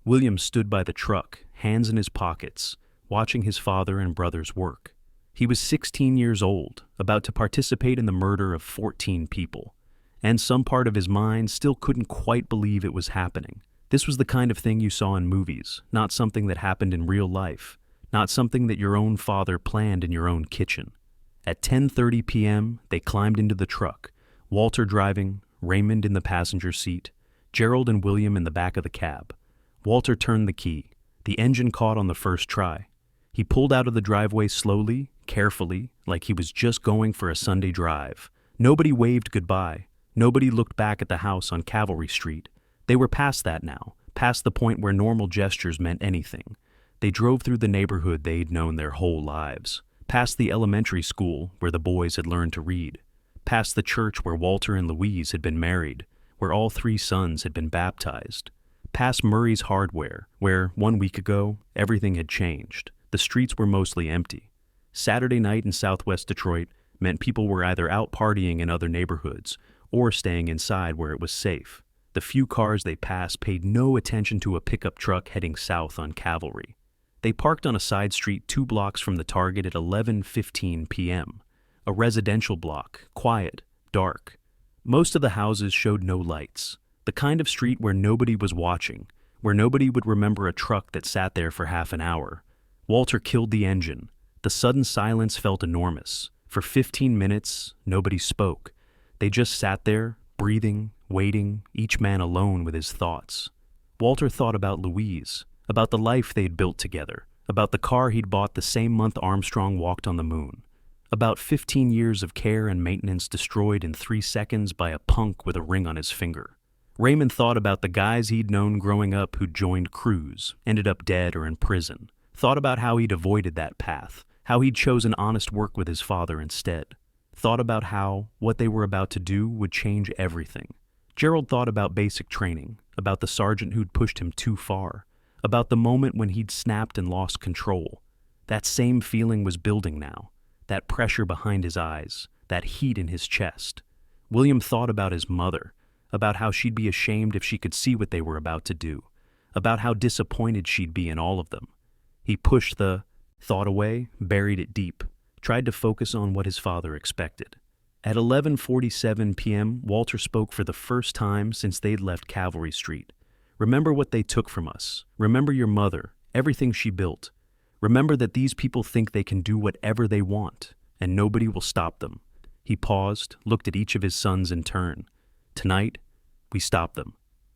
William stood by the truck, hands in his pockets, watching his father and brothers work. He was 16 years old, about to participate in the murder of 14 people, and some part of his mind still couldn't quite believe it was happening. This was the kind of thing you saw in movies, not something that happened in real life, not something that your own father planned in your own kitchen. At 10:30 p.m., they climbed into the truck, Walter driving, Raymond in the passenger seat, Gerald and William in the back of the cab. Walter turned the key. The engine caught on the first try. He pulled out of the driveway slowly, carefully, like he was just going for a Sunday drive. Nobody waved goodbye. Nobody looked back at the house on Cavalry Street. They were past that now, past the point where normal gestures meant anything. They drove through the neighborhood they'd known their whole lives, past the elementary school where the boys had learned to read, past the church where Walter and Louise had been married, where all 3 sons had been baptized, past Murray's Hardware, where 1 week ago everything had changed. The streets were mostly empty. Saturday night in Southwest Detroit meant people were either out partying in other neighborhoods or staying inside where it was safe. The few cars they passed paid no attention to a pickup truck heading south on Cavalry. They parked on a side street 2 blocks from the target at 11:15 p.m. A residential block, quiet, dark. Most of the houses showed no lights. The kind of street where nobody was watching, where nobody would remember a truck that sat there for half an hour. Walter killed the engine. The sudden silence felt enormous. For 15 minutes, nobody spoke. They just sat there, breathing, waiting, each man alone with his thoughts. Walter thought about Louise, about the life they'd built together, about the car he'd bought the same month Armstrong walked on the moon, about 15 years of care and maintenance destroyed in 3 seconds by a punk with a ring on his finger. Raymond thought about the guys he'd known growing up who'd joined crews, ended up dead or in prison. Thought about how he'd avoided that path, how he'd chosen honest work with his father instead. Thought about how what they were about to do would change everything. Gerald thought about basic training, about the sergeant who'd pushed him too far, about the moment when he'd snapped and lost control. That same feeling was building now, that pressure behind his eyes, that heat in his chest. William thought about his mother, about how she'd be ashamed if she could see what they were about to do, about how disappointed she'd be in all of them. He pushed the thought away, buried it deep, tried to focus on what his father expected. At 11:47 p.m., Walter spoke for the first time since they'd left Cavalry Street. Remember what they took from us. Remember your mother, everything she built. Remember that these people think they can do whatever they want, and nobody will stop them. He paused, looked at each of his sons in turn. Tonight, we stop them.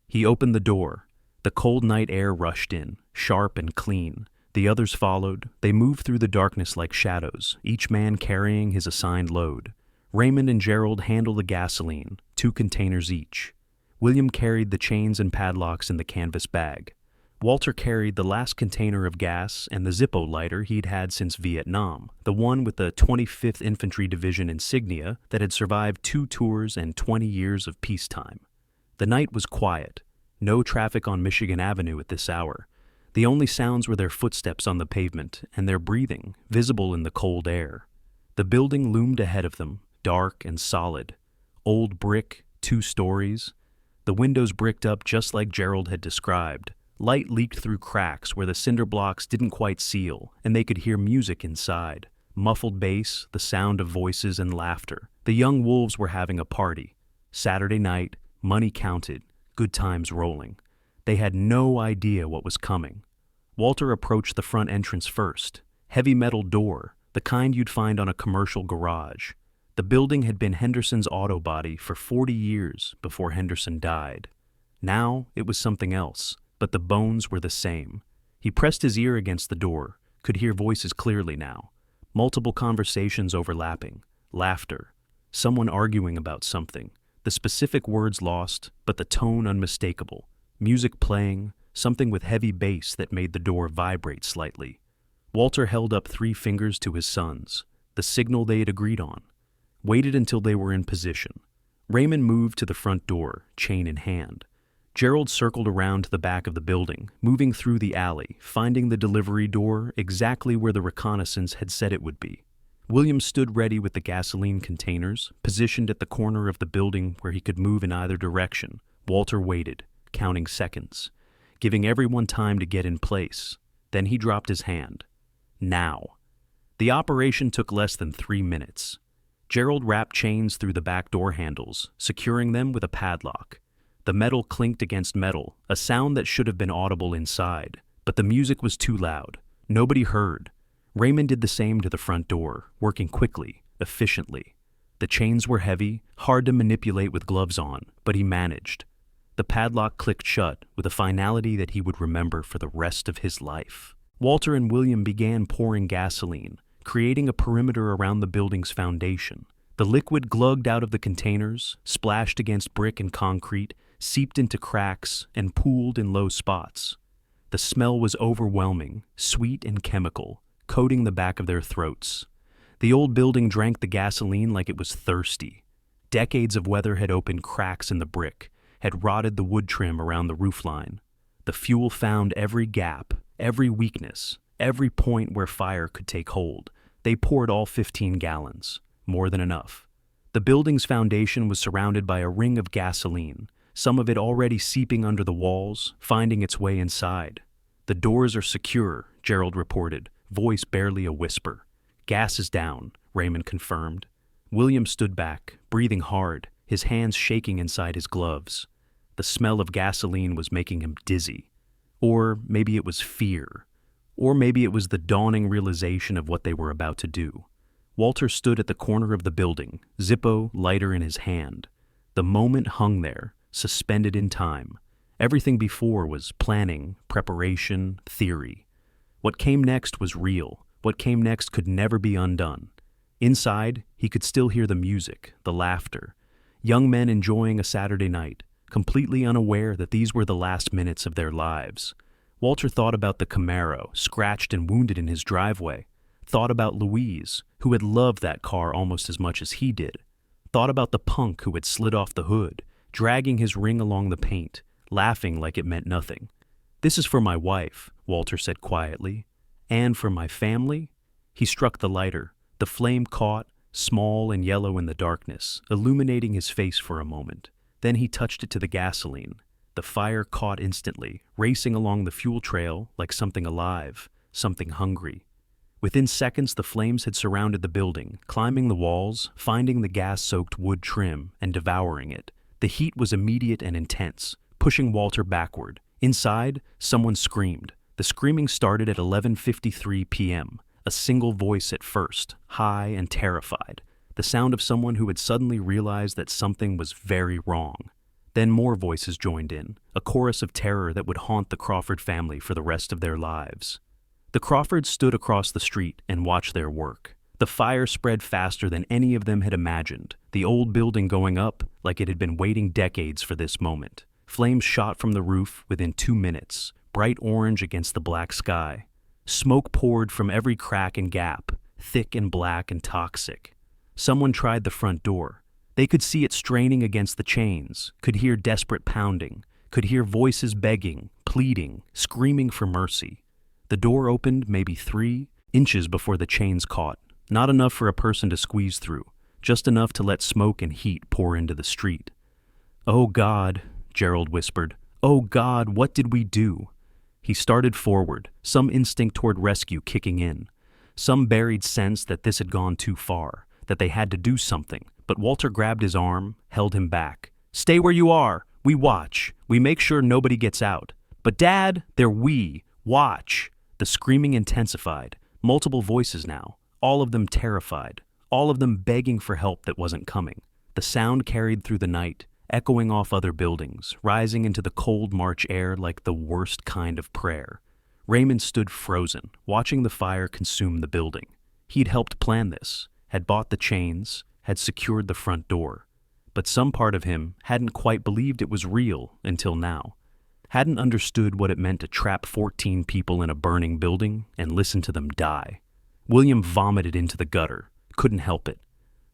He opened the door. The cold night air rushed in, sharp and clean. The others followed. They moved through the darkness like shadows, each man carrying his assigned load. Raymond and Gerald handled the gasoline, 2 containers each. William carried the chains and padlocks in the canvas bag. Walter carried the last container of gas and the Zippo lighter he'd had since Vietnam, the one with the 25th Infantry Division insignia that had survived 2 tours and 20 years of peacetime. The night was quiet. No traffic on Michigan Avenue at this hour. The only sounds were their footsteps on the pavement and their breathing, visible in the cold air. The building loomed ahead of them, dark and solid. Old brick, 2 stories. The windows bricked up just like Gerald had described. Light leaked through cracks where the cinder blocks didn't quite seal, and they could hear music inside. Muffled bass, the sound of voices and laughter. The young wolves were having a party. Saturday night, money counted, good times rolling. They had no idea what was coming. Walter approached the front entrance first. Heavy metal door, the kind you'd find on a commercial garage. The building had been Henderson's auto body for 40 years before Henderson died. Now it was something else, but the bones were the same. He pressed his ear against the door, could hear voices clearly now. Multiple conversations overlapping, laughter, someone arguing about something. The specific words lost, but the tone unmistakable. Music playing, something with heavy bass that made the door vibrate slightly. Walter held up 3 fingers to his sons, the signal they had agreed on. Waited until they were in position. Raymond moved to the front door, chain in hand. Gerald circled around to the back of the building, moving through the alley, finding the delivery door exactly where the reconnaissance had said it would be. William stood ready with the gasoline containers, positioned at the corner of the building where he could move in either direction. Walter waited, counting seconds, giving everyone time to get in place. Then he dropped his hand. Now. The operation took less than 3 minutes. Gerald wrapped chains through the back door handles, securing them with a padlock. The metal clinked against metal, a sound that should have been audible inside, but the music was too loud. Nobody heard. Raymond did the same to the front door, working quickly, efficiently. The chains were heavy, hard to manipulate with gloves on, but he managed. The padlock clicked shut with a finality that he would remember for the rest of his life. Walter and William began pouring gasoline, creating a perimeter around the building's foundation. The liquid glugged out of the containers, splashed against brick and concrete, seeped into cracks, and pooled in low spots. The smell was overwhelming, sweet and chemical, coating the back of their throats. The old building drank the gasoline like it was thirsty. Decades of weather had opened cracks in the brick, had rotted the wood trim around the roofline. The fuel found every gap, every weakness, every point where fire could take hold. They poured all 15 gallons, more than enough. The building's foundation was surrounded by a ring of gasoline, some of it already seeping under the walls, finding its way inside. The doors are secure, Gerald reported, voice barely a whisper. Gas is down, Raymond confirmed. William stood back, breathing hard, his hands shaking inside his gloves. The smell of gasoline was making him dizzy. Or maybe it was fear. Or maybe it was the dawning realization of what they were about to do. Walter stood at the corner of the building, Zippo lighter in his hand. The moment hung there, suspended in time. Everything before was planning, preparation, theory. What came next was real. What came next could never be undone. Inside, he could still hear the music, the laughter. Young men enjoying a Saturday night, completely unaware that these were the last minutes of their lives. Walter thought about the Camaro, scratched and wounded in his driveway. Thought about Louise, who had loved that car almost as much as he did. Thought about the punk who had slid off the hood, dragging his ring along the paint, laughing like it meant nothing. "This is for my wife," Walter said quietly. "And for my family?" He struck the lighter. The flame caught, small and yellow in the darkness, illuminating his face for a moment. Then he touched it to the gasoline. The fire caught instantly, racing along the fuel trail like something alive, something hungry. Within seconds, the flames had surrounded the building, climbing the walls, finding the gas-soaked wood trim, and devouring it. The heat was immediate and intense, pushing Walter backward. Inside, someone screamed. The screaming started at 11:53 p.m., a single voice at first, high and terrified. The sound of someone who had suddenly realized that something was very wrong. Then more voices joined in, a chorus of terror that would haunt the Crawford family for the rest of their lives. The Crawfords stood across the street and watched their work. The fire spread faster than any of them had imagined, the old building going up like it had been waiting decades for this moment. Flames shot from the roof within 2 minutes, bright orange against the black sky. Smoke poured from every crack and gap, thick and black and toxic. Someone tried the front door. They could see it straining against the chains, could hear desperate pounding, could hear voices begging, pleading, screaming for mercy. The door opened maybe 3 inches before the chains caught, not enough for a person to squeeze through, just enough to let smoke and heat pour into the street. "Oh God," Gerald whispered. "Oh God, what did we do?" He started forward, some instinct toward rescue kicking in, some buried sense that this had gone too far, that they had to do something, but Walter grabbed his arm, held him back. "Stay where you are. We watch. We make sure nobody gets out." "But Dad, they're we. Watch." The screaming intensified, multiple voices now, all of them terrified, all of them begging for help that wasn't coming. The sound carried through the night, echoing off other buildings, rising into the cold March air like the worst kind of prayer. Raymond stood frozen, watching the fire consume the building. He'd helped plan this, had bought the chains, had secured the front door. But some part of him hadn't quite believed it was real until now. Hadn't understood what it meant to trap 14 people in a burning building and listen to them die. William vomited into the gutter, couldn't help it.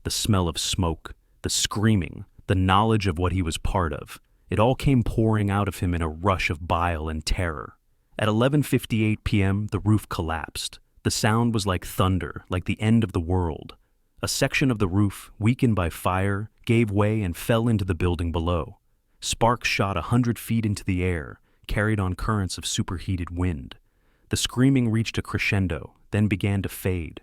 The smell of smoke, the screaming, the knowledge of what he was part of, it all came pouring out of him in a rush of bile and terror. At 11:58 p.m., the roof collapsed. The sound was like thunder, like the end of the world. A section of the roof, weakened by fire, gave way and fell into the building below. Sparks shot 100 feet into the air, carried on currents of superheated wind. The screaming reached a crescendo, then began to fade.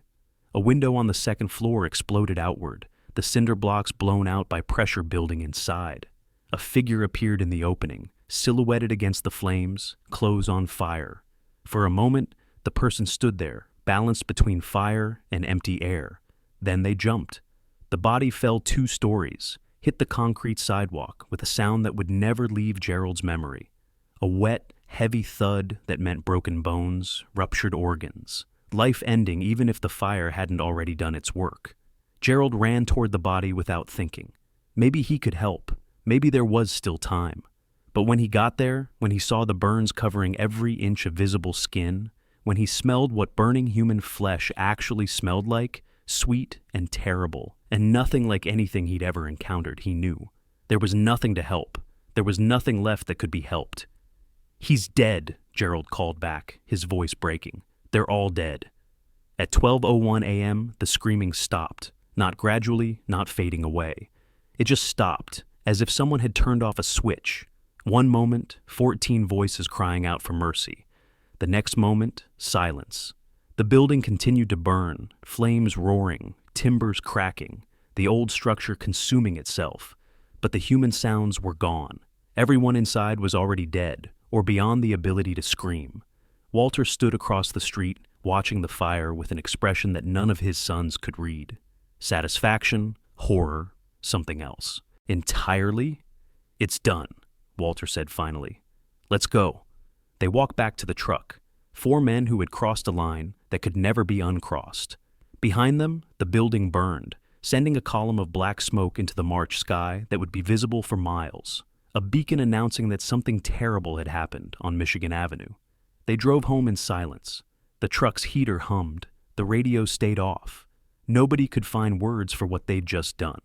A window on the second floor exploded outward, the cinder blocks blown out by pressure building inside. A figure appeared in the opening, silhouetted against the flames, clothes on fire. For a moment, the person stood there, balanced between fire and empty air. Then they jumped. The body fell 2 stories, hit the concrete sidewalk with a sound that would never leave Gerald's memory. A wet, heavy thud that meant broken bones, ruptured organs, life ending even if the fire hadn't already done its work. Gerald ran toward the body without thinking. Maybe he could help. Maybe there was still time. But when he got there, when he saw the burns covering every inch of visible skin, when he smelled what burning human flesh actually smelled like, sweet and terrible, and nothing like anything he'd ever encountered, he knew. There was nothing to help. There was nothing left that could be helped. "He's dead," Gerald called back, his voice breaking. "They're all dead." At 12:01 a.m., the screaming stopped, not gradually, not fading away. It just stopped, as if someone had turned off a switch. One moment, 14 voices crying out for mercy. The next moment, silence. The building continued to burn, flames roaring, timbers cracking, the old structure consuming itself. But the human sounds were gone. Everyone inside was already dead, or beyond the ability to scream. Walter stood across the street, watching the fire with an expression that none of his sons could read. Satisfaction, horror, something else. Entirely? "It's done," Walter said finally. "Let's go." They walked back to the truck. 4 men who had crossed a line that could never be uncrossed. Behind them, the building burned, sending a column of black smoke into the March sky that would be visible for miles, a beacon announcing that something terrible had happened on Michigan Avenue. They drove home in silence. The truck's heater hummed. The radio stayed off. Nobody could find words for what they'd just done.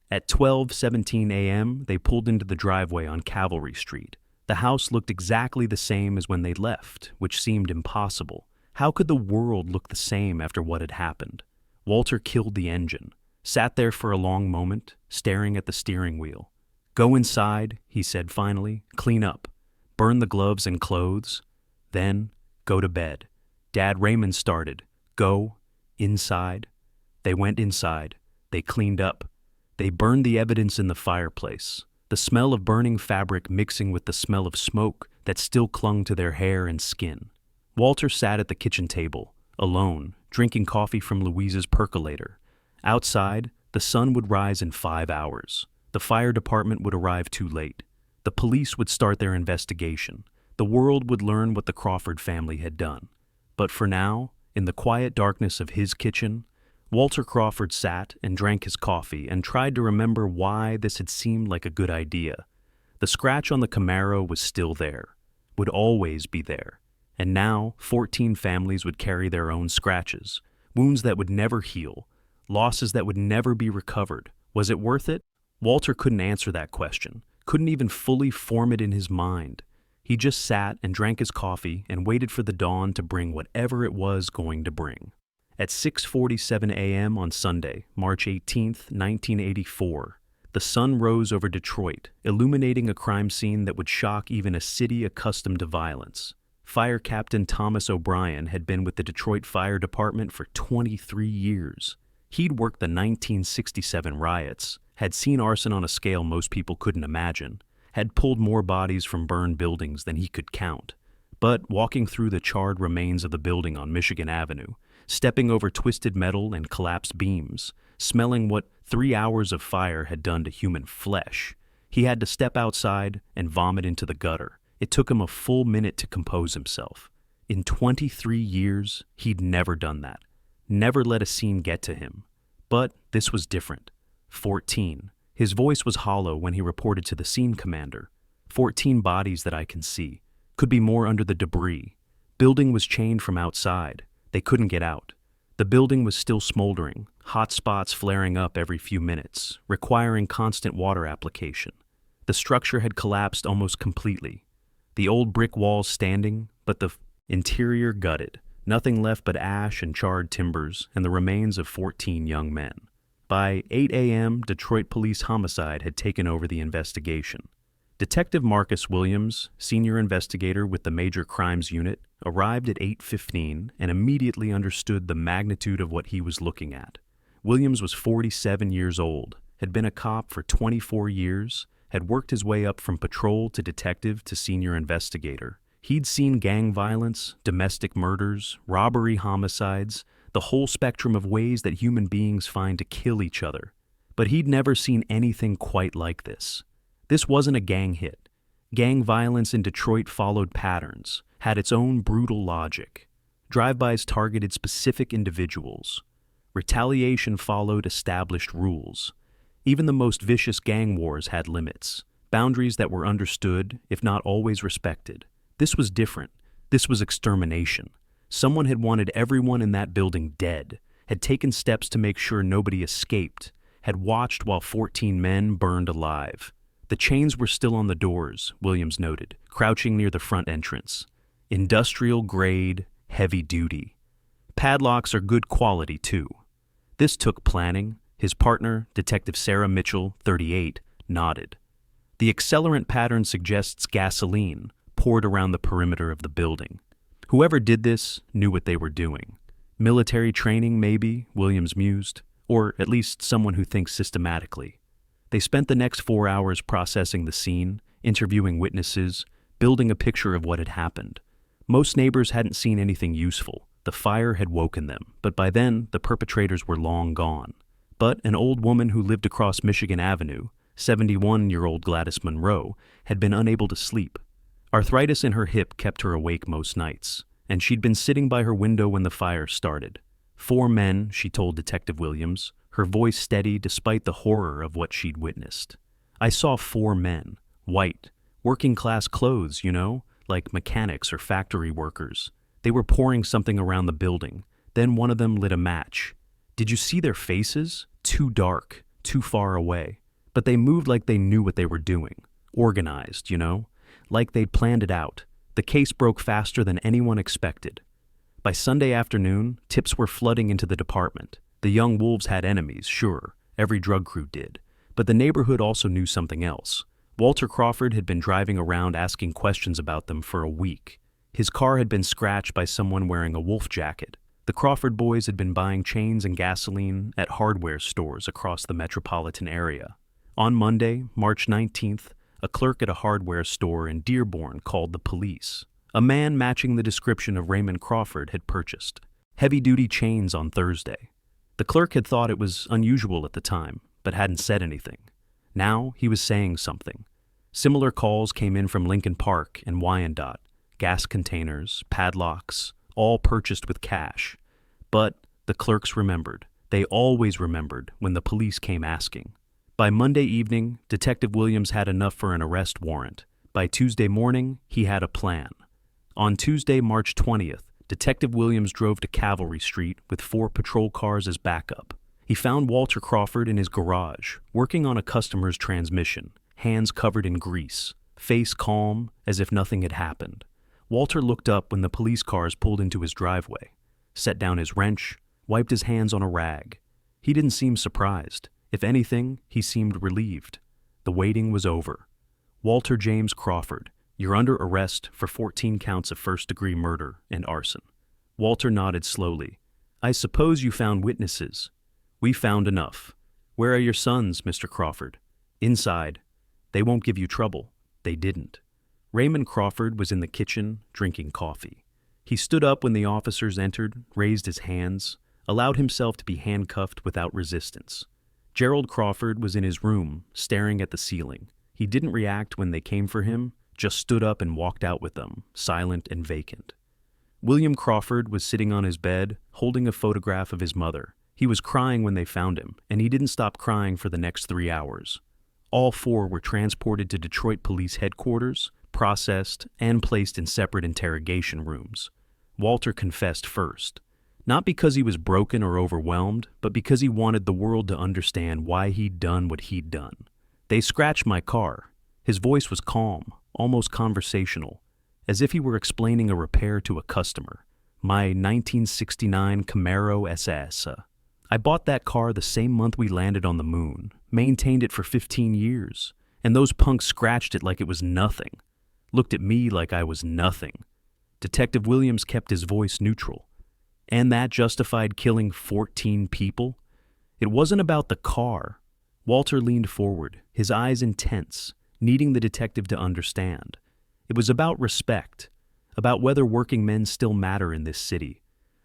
At 12:17 a.m., they pulled into the driveway on Cavalry Street. The house looked exactly the same as when they'd left, which seemed impossible. How could the world look the same after what had happened? Walter killed the engine, sat there for a long moment, staring at the steering wheel. "Go inside," he said finally, "clean up, burn the gloves and clothes, then go to bed." Dad Raymond started, Go inside. They went inside. They cleaned up. They burned the evidence in the fireplace, the smell of burning fabric mixing with the smell of smoke that still clung to their hair and skin. Walter sat at the kitchen table, alone, drinking coffee from Louise's percolator. Outside, the sun would rise in 5 hours. The fire department would arrive too late. The police would start their investigation. The world would learn what the Crawford family had done. But for now, in the quiet darkness of his kitchen, Walter Crawford sat and drank his coffee and tried to remember why this had seemed like a good idea. The scratch on the Camaro was still there, would always be there. And now, 14 families would carry their own scratches, wounds that would never heal, losses that would never be recovered. Was it worth it? Walter couldn't answer that question, couldn't even fully form it in his mind. He just sat and drank his coffee and waited for the dawn to bring whatever it was going to bring. At 6:47 a.m. on Sunday, March 18, 1984, the sun rose over Detroit, illuminating a crime scene that would shock even a city accustomed to violence. Fire Captain Thomas O'Brien had been with the Detroit Fire Department for 23 years. He'd worked the 1967 riots, had seen arson on a scale most people couldn't imagine, had pulled more bodies from burned buildings than he could count. But walking through the charred remains of the building on Michigan Avenue, stepping over twisted metal and collapsed beams, smelling what 3 hours of fire had done to human flesh, he had to step outside and vomit into the gutter. It took him a full minute to compose himself. In 23 years, he'd never done that. Never let a scene get to him. But this was different. 14. His voice was hollow when he reported to the scene commander. 14 bodies that I can see. Could be more under the debris. Building was chained from outside. They couldn't get out. The building was still smoldering, hot spots flaring up every few minutes, requiring constant water application. The structure had collapsed almost completely. The old brick walls standing, but the interior gutted. Nothing left but ash and charred timbers and the remains of 14 young men. By 8 a.m., Detroit Police Homicide had taken over the investigation. Detective Marcus Williams, senior investigator with the Major Crimes Unit, arrived at 8:15 and immediately understood the magnitude of what he was looking at. Williams was 47 years old, had been a cop for 24 years, had worked his way up from patrol to detective to senior investigator. He'd seen gang violence, domestic murders, robbery, homicides, the whole spectrum of ways that human beings find to kill each other. But he'd never seen anything quite like this. This wasn't a gang hit. Gang violence in Detroit followed patterns, had its own brutal logic. Drive-bys targeted specific individuals. Retaliation followed established rules. Even the most vicious gang wars had limits, boundaries that were understood, if not always respected. This was different. This was extermination. Someone had wanted everyone in that building dead, had taken steps to make sure nobody escaped, had watched while 14 men burned alive. The chains were still on the doors, Williams noted, crouching near the front entrance. Industrial grade, heavy duty. Padlocks are good quality, too. This took planning. His partner, Detective Sarah Mitchell, 38, nodded. The accelerant pattern suggests gasoline poured around the perimeter of the building. Whoever did this knew what they were doing. Military training, maybe, Williams mused, or at least someone who thinks systematically. They spent the next 4 hours processing the scene, interviewing witnesses, building a picture of what had happened. Most neighbors hadn't seen anything useful. The fire had woken them, but by then, the perpetrators were long gone. But an old woman who lived across Michigan Avenue, 71-year-old Gladys Monroe, had been unable to sleep. Arthritis in her hip kept her awake most nights, and she'd been sitting by her window when the fire started. 4 men, she told Detective Williams, her voice steady despite the horror of what she'd witnessed. I saw 4 men, white, working-class clothes, like mechanics or factory workers. They were pouring something around the building. Then one of them lit a match. Did you see their faces? Too dark, too far away. But they moved like they knew what they were doing. Organized, like they'd planned it out. The case broke faster than anyone expected. By Sunday afternoon, tips were flooding into the department. The young wolves had enemies, sure. Every drug crew did. But the neighborhood also knew something else. Walter Crawford had been driving around asking questions about them for a week. His car had been scratched by someone wearing a wolf jacket. The Crawford boys had been buying chains and gasoline at hardware stores across the metropolitan area. On Monday, March 19th, a clerk at a hardware store in Dearborn called the police. A man matching the description of Raymond Crawford had purchased heavy-duty chains on Thursday. The clerk had thought it was unusual at the time, but hadn't said anything. Now he was saying something. Similar calls came in from Lincoln Park and Wyandotte, gas containers, padlocks, all purchased with cash. But the clerks remembered. They always remembered when the police came asking. By Monday evening, Detective Williams had enough for an arrest warrant. By Tuesday morning, he had a plan. On Tuesday, March 20th, Detective Williams drove to Cavalry Street with 4 patrol cars as backup. He found Walter Crawford in his garage, working on a customer's transmission, hands covered in grease, face calm, as if nothing had happened. Walter looked up when the police cars pulled into his driveway, set down his wrench, wiped his hands on a rag. He didn't seem surprised. If anything, he seemed relieved. The waiting was over. Walter James Crawford, you're under arrest for 14 counts of first-degree murder and arson. Walter nodded slowly. I suppose you found witnesses. We found enough. Where are your sons, Mr. Crawford? Inside. They won't give you trouble. They didn't. Raymond Crawford was in the kitchen, drinking coffee. He stood up when the officers entered, raised his hands, allowed himself to be handcuffed without resistance. Gerald Crawford was in his room, staring at the ceiling. He didn't react when they came for him, just stood up and walked out with them, silent and vacant. William Crawford was sitting on his bed, holding a photograph of his mother. He was crying when they found him, and he didn't stop crying for the next 3 hours. All 4 were transported to Detroit Police Headquarters, processed, and placed in separate interrogation rooms. Walter confessed first. Not because he was broken or overwhelmed, but because he wanted the world to understand why he'd done what he'd done. They scratched my car. His voice was calm, almost conversational, as if he were explaining a repair to a customer. My 1969 Camaro SS. I bought that car the same month we landed on the moon, maintained it for 15 years, and those punks scratched it like it was nothing. Looked at me like I was nothing. Detective Williams kept his voice neutral. And that justified killing 14 people? It wasn't about the car. Walter leaned forward, his eyes intense, needing the detective to understand. It was about respect, about whether working men still matter in this city,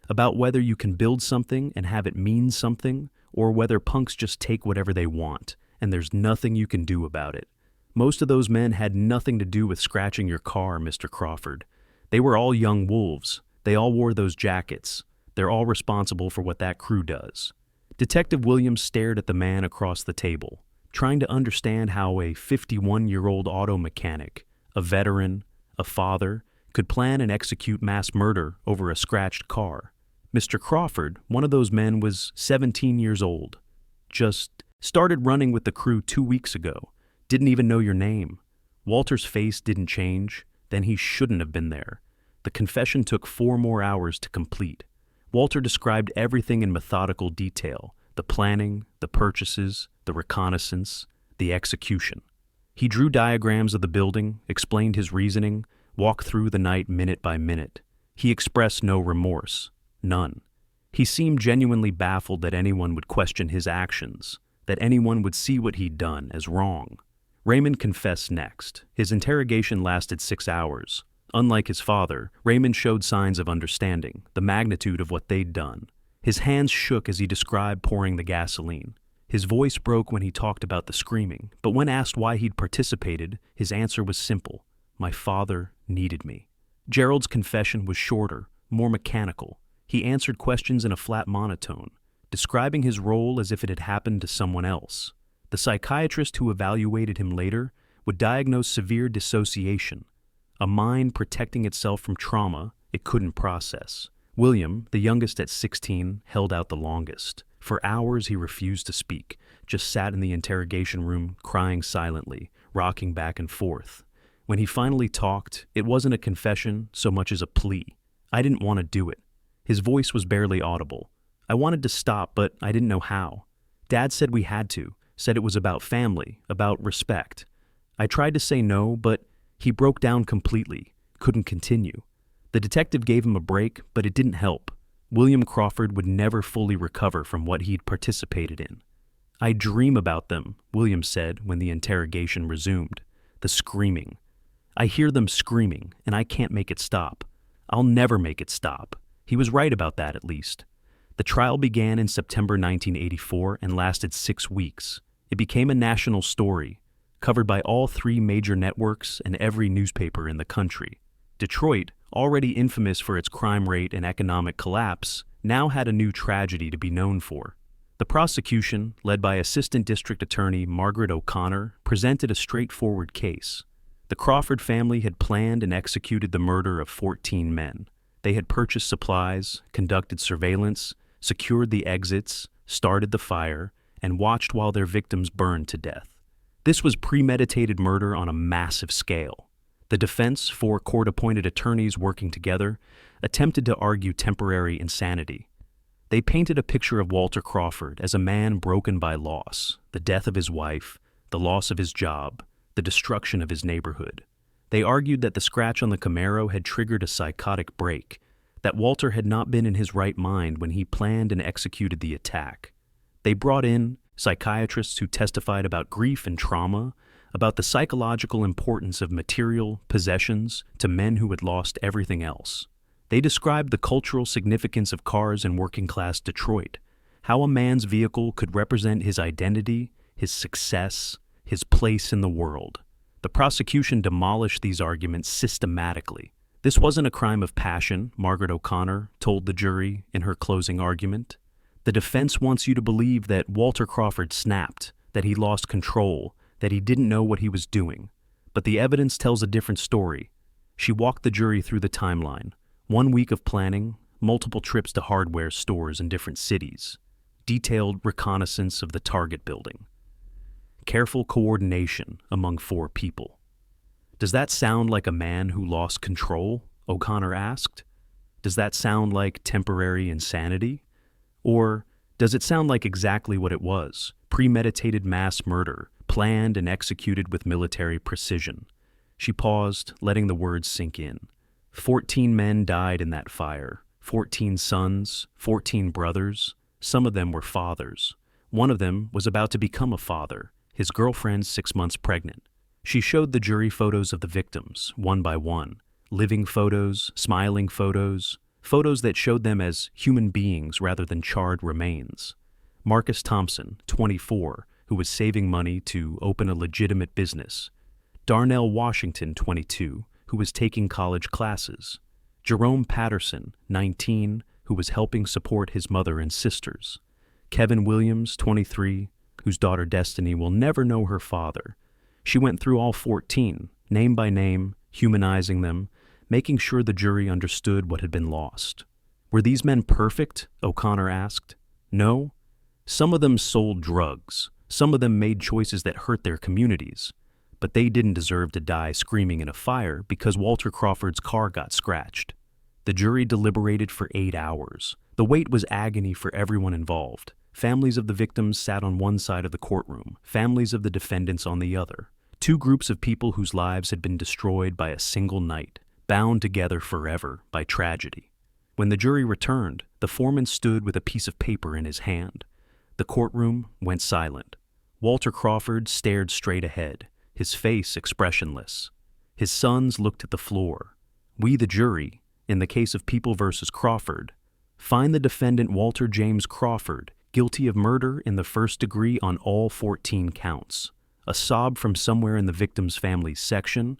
about whether you can build something and have it mean something, or whether punks just take whatever they want, and there's nothing you can do about it. Most of those men had nothing to do with scratching your car, Mr. Crawford. They were all young wolves. They all wore those jackets. They're all responsible for what that crew does. Detective Williams stared at the man across the table, trying to understand how a 51-year-old auto mechanic, a veteran, a father, could plan and execute mass murder over a scratched car. Mr. Crawford, one of those men, was 17 years old. Just started running with the crew 2 weeks ago. Didn't even know your name. Walter's face didn't change. Then he shouldn't have been there. The confession took 4 more hours to complete. Walter described everything in methodical detail, the planning, the purchases, the reconnaissance, the execution. He drew diagrams of the building, explained his reasoning, walked through the night minute by minute. He expressed no remorse, none. He seemed genuinely baffled that anyone would question his actions, that anyone would see what he'd done as wrong. Raymond confessed next. His interrogation lasted 6 hours. Unlike his father, Raymond showed signs of understanding, the magnitude of what they'd done. His hands shook as he described pouring the gasoline. His voice broke when he talked about the screaming, but when asked why he'd participated, his answer was simple. My father needed me. Gerald's confession was shorter, more mechanical. He answered questions in a flat monotone, describing his role as if it had happened to someone else. The psychiatrist who evaluated him later would diagnose severe dissociation, a mind protecting itself from trauma it couldn't process. William, the youngest at 16, held out the longest. For hours he refused to speak, just sat in the interrogation room crying silently, rocking back and forth. When he finally talked, it wasn't a confession so much as a plea. I didn't want to do it. His voice was barely audible. I wanted to stop, but I didn't know how. Dad said we had to, said it was about family, about respect. I tried to say no, but he broke down completely, couldn't continue. The detective gave him a break, but it didn't help. William Crawford would never fully recover from what he'd participated in. "I dream about them," William said when the interrogation resumed. "The screaming. I hear them screaming, and I can't make it stop. I'll never make it stop." He was right about that, at least. The trial began in September 1984 and lasted 6 weeks. It became a national story, covered by all 3 major networks and every newspaper in the country. Detroit, already infamous for its crime rate and economic collapse, now had a new tragedy to be known for. The prosecution, led by Assistant District Attorney Margaret O'Connor, presented a straightforward case. The Crawford family had planned and executed the murder of 14 men. They had purchased supplies, conducted surveillance, secured the exits, started the fire, and watched while their victims burned to death. This was premeditated murder on a massive scale. The defense, 4 court-appointed attorneys working together, attempted to argue temporary insanity. They painted a picture of Walter Crawford as a man broken by loss, the death of his wife, the loss of his job, the destruction of his neighborhood. They argued that the scratch on the Camaro had triggered a psychotic break, that Walter had not been in his right mind when he planned and executed the attack. They brought in psychiatrists who testified about grief and trauma, about the psychological importance of material possessions to men who had lost everything else. They described the cultural significance of cars in working-class Detroit, how a man's vehicle could represent his identity, his success, his place in the world. The prosecution demolished these arguments systematically. "This wasn't a crime of passion," Margaret O'Connor told the jury in her closing argument. "The defense wants you to believe that Walter Crawford snapped, that he lost control, that he didn't know what he was doing. But the evidence tells a different story." She walked the jury through the timeline. 1 week of planning, multiple trips to hardware stores in different cities, detailed reconnaissance of the target building, careful coordination among 4 people. "Does that sound like a man who lost control?" O'Connor asked. "Does that sound like temporary insanity? Or does it sound like exactly what it was, premeditated mass murder, planned and executed with military precision?" She paused, letting the words sink in. 14 men died in that fire, 14 sons, 14 brothers. Some of them were fathers. One of them was about to become a father, his girlfriend 6 months pregnant. She showed the jury photos of the victims, one by one, living photos, smiling photos, photos that showed them as human beings rather than charred remains. Marcus Thompson, 24, who was saving money to open a legitimate business. Darnell Washington, 22, who was taking college classes. Jerome Patterson, 19, who was helping support his mother and sisters. Kevin Williams, 23, whose daughter Destiny will never know her father. She went through all 14, name by name, humanizing them, making sure the jury understood what had been lost. "Were these men perfect?" O'Connor asked. "No. Some of them sold drugs. Some of them made choices that hurt their communities. But they didn't deserve to die screaming in a fire because Walter Crawford's car got scratched." The jury deliberated for 8 hours. The wait was agony for everyone involved. Families of the victims sat on one side of the courtroom, families of the defendants on the other. 2 groups of people whose lives had been destroyed by a single night, bound together forever by tragedy. When the jury returned, the foreman stood with a piece of paper in his hand. The courtroom went silent. Walter Crawford stared straight ahead, his face expressionless. His sons looked at the floor. "We, the jury, in the case of People v. Crawford, find the defendant Walter James Crawford guilty of murder in the first degree on all 14 counts." A sob from somewhere in the victim's family's section,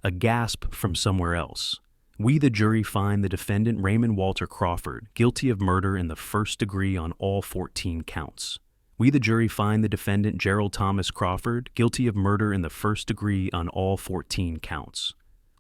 a gasp from somewhere else. "We, the jury, find the defendant Raymond Walter Crawford guilty of murder in the first degree on all 14 counts. We, the jury, find the defendant Gerald Thomas Crawford guilty of murder in the first degree on all 14 counts.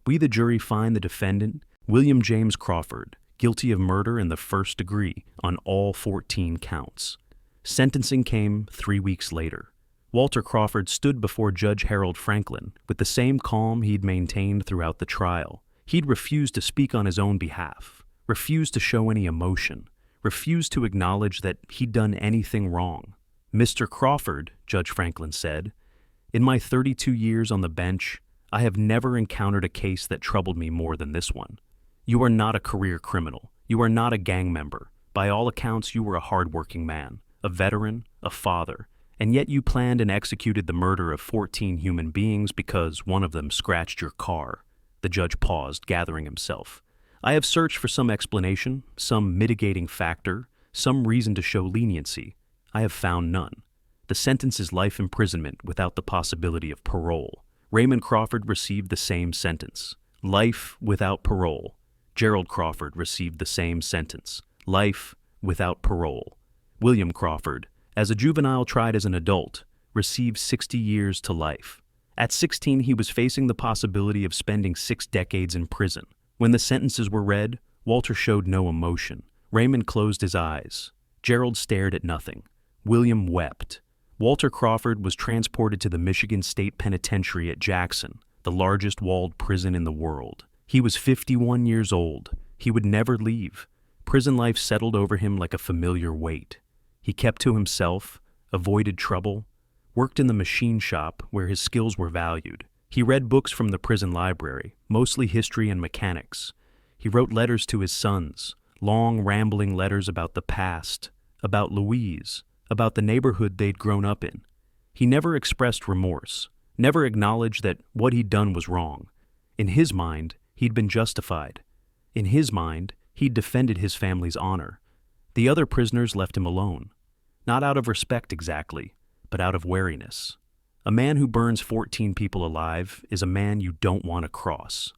We, the jury, find the defendant William James Crawford guilty of murder in the first degree on all 14 counts." Sentencing came 3 weeks later. Walter Crawford stood before Judge Harold Franklin with the same calm he'd maintained throughout the trial. He'd refused to speak on his own behalf, refused to show any emotion, refused to acknowledge that he'd done anything wrong. "Mr. Crawford," Judge Franklin said, "in my 32 years on the bench, I have never encountered a case that troubled me more than this one. You are not a career criminal. You are not a gang member. By all accounts, you were a hard-working man, a veteran, a father, and yet you planned and executed the murder of 14 human beings because one of them scratched your car." The judge paused, gathering himself. "I have searched for some explanation, some mitigating factor, some reason to show leniency. I have found none. The sentence is life imprisonment without the possibility of parole. Raymond Crawford received the same sentence. Life without parole. Gerald Crawford received the same sentence. Life without parole. William Crawford, as a juvenile tried as an adult, received 60 years to life. At 16, he was facing the possibility of spending 6 decades in prison. When the sentences were read, Walter showed no emotion. Raymond closed his eyes. Gerald stared at nothing. William wept. Walter Crawford was transported to the Michigan State Penitentiary at Jackson, the largest walled prison in the world. He was 51 years old. He would never leave. Prison life settled over him like a familiar weight. He kept to himself, avoided trouble, worked in the machine shop where his skills were valued. He read books from the prison library, mostly history and mechanics. He wrote letters to his sons, long, rambling letters about the past, about Louise, about the neighborhood they'd grown up in. He never expressed remorse, never acknowledged that what he'd done was wrong. In his mind, he'd been justified. In his mind, he'd defended his family's honor. The other prisoners left him alone. Not out of respect exactly, but out of wariness. A man who burns 14 people alive is a man you don't want to cross.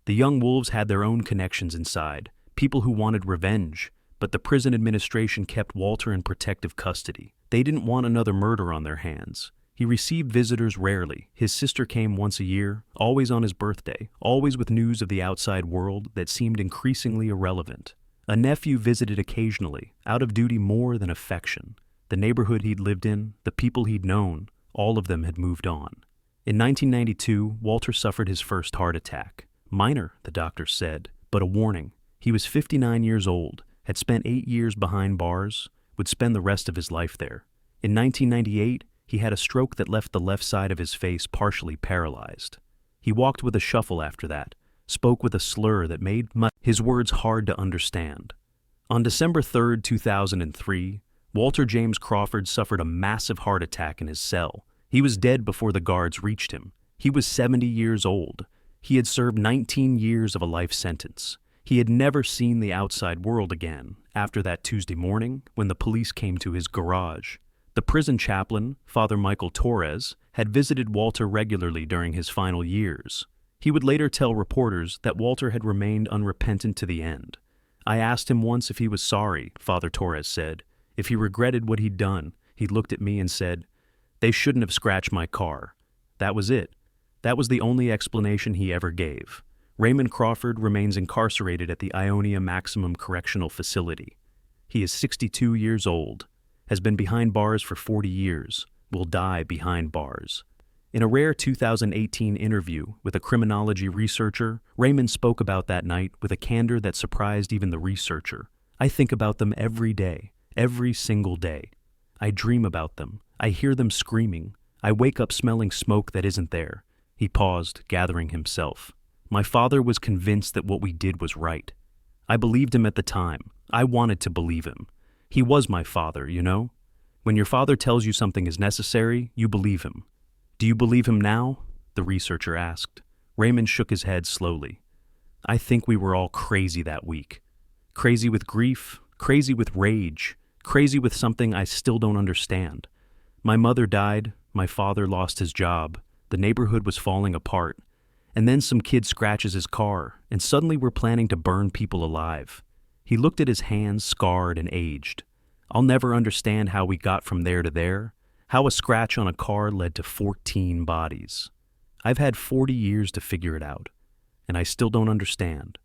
The young wolves had their own connections inside, people who wanted revenge, but the prison administration kept Walter in protective custody. They didn't want another murder on their hands. He received visitors rarely. His sister came once a year, always on his birthday, always with news of the outside world that seemed increasingly irrelevant. A nephew visited occasionally, out of duty more than affection. The neighborhood he'd lived in, the people he'd known, all of them had moved on. In 1992, Walter suffered his first heart attack. Minor, the doctor said, but a warning. He was 59 years old, had spent 8 years behind bars, would spend the rest of his life there. In 1998, he had a stroke that left the left side of his face partially paralyzed. He walked with a shuffle after that, spoke with a slur that made his words hard to understand. On December 3, 2003, Walter James Crawford suffered a massive heart attack in his cell. He was dead before the guards reached him. He was 70 years old. He had served 19 years of a life sentence. He had never seen the outside world again after that Tuesday morning when the police came to his garage. The prison chaplain, Father Michael Torres, had visited Walter regularly during his final years. He would later tell reporters that Walter had remained unrepentant to the end. "I asked him once if he was sorry," Father Torres said. "If he regretted what he'd done, he looked at me and said, 'They shouldn't have scratched my car.' That was it. That was the only explanation he ever gave." Raymond Crawford remains incarcerated at the Ionia Maximum Correctional Facility. He is 62 years old, has been behind bars for 40 years, will die behind bars. In a rare 2018 interview with a criminology researcher, Raymond spoke about that night with a candor that surprised even the researcher. "I think about them every day, every single day. I dream about them. I hear them screaming. I wake up smelling smoke that isn't there." He paused, gathering himself. "My father was convinced that what we did was right. I believed him at the time. I wanted to believe him. He was my father, you know? When your father tells you something is necessary, you believe him." "Do you believe him now?" the researcher asked. Raymond shook his head slowly. "I think we were all crazy that week. Crazy with grief, crazy with rage, crazy with something I still don't understand. My mother died, my father lost his job, the neighborhood was falling apart, and then some kid scratches his car, and suddenly we're planning to burn people alive." He looked at his hands, scarred and aged. "I'll never understand how we got from there to there, how a scratch on a car led to 14 bodies. I've had 40 years to figure it out, and I still don't understand."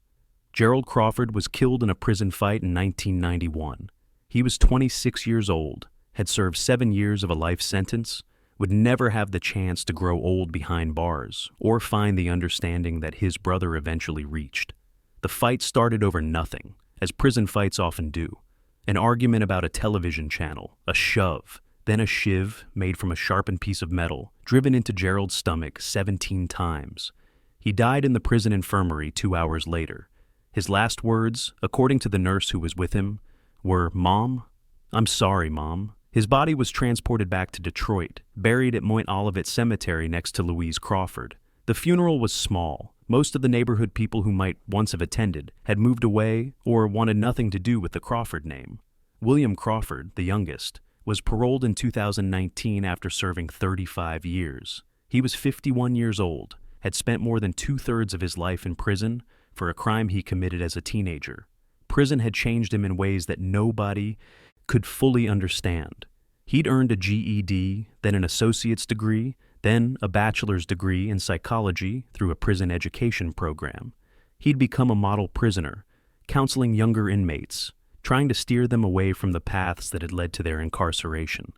Gerald Crawford was killed in a prison fight in 1991. He was 26 years old, had served 7 years of a life sentence, would never have the chance to grow old behind bars or find the understanding that his brother eventually reached. The fight started over nothing, as prison fights often do. An argument about a television channel, a shove, then a shiv made from a sharpened piece of metal, driven into Gerald's stomach 17 times. He died in the prison infirmary 2 hours later. His last words, according to the nurse who was with him, were, "Mom? I'm sorry, Mom." His body was transported back to Detroit, buried at Mount Olivet Cemetery next to Louise Crawford. The funeral was small. Most of the neighborhood people who might once have attended had moved away or wanted nothing to do with the Crawford name. William Crawford, the youngest, was paroled in 2019 after serving 35 years. He was 51 years old, had spent more than 2/3 of his life in prison for a crime he committed as a teenager. Prison had changed him in ways that nobody could fully understand. He'd earned a GED, then an associate's degree, then a bachelor's degree in psychology through a prison education program. He'd become a model prisoner, counseling younger inmates, trying to steer them away from the paths that had led to their incarceration.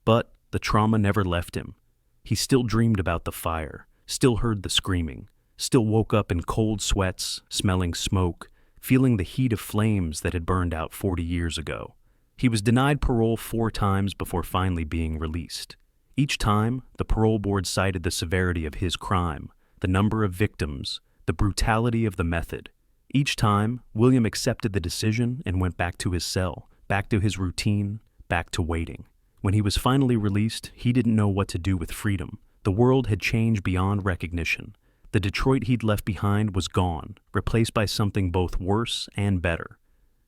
But the trauma never left him. He still dreamed about the fire, still heard the screaming, still woke up in cold sweats, smelling smoke, feeling the heat of flames that had burned out 40 years ago. He was denied parole 4 times before finally being released. Each time, the parole board cited the severity of his crime, the number of victims, the brutality of the method. Each time, William accepted the decision and went back to his cell, back to his routine, back to waiting. When he was finally released, he didn't know what to do with freedom. The world had changed beyond recognition. The Detroit he'd left behind was gone, replaced by something both worse and better.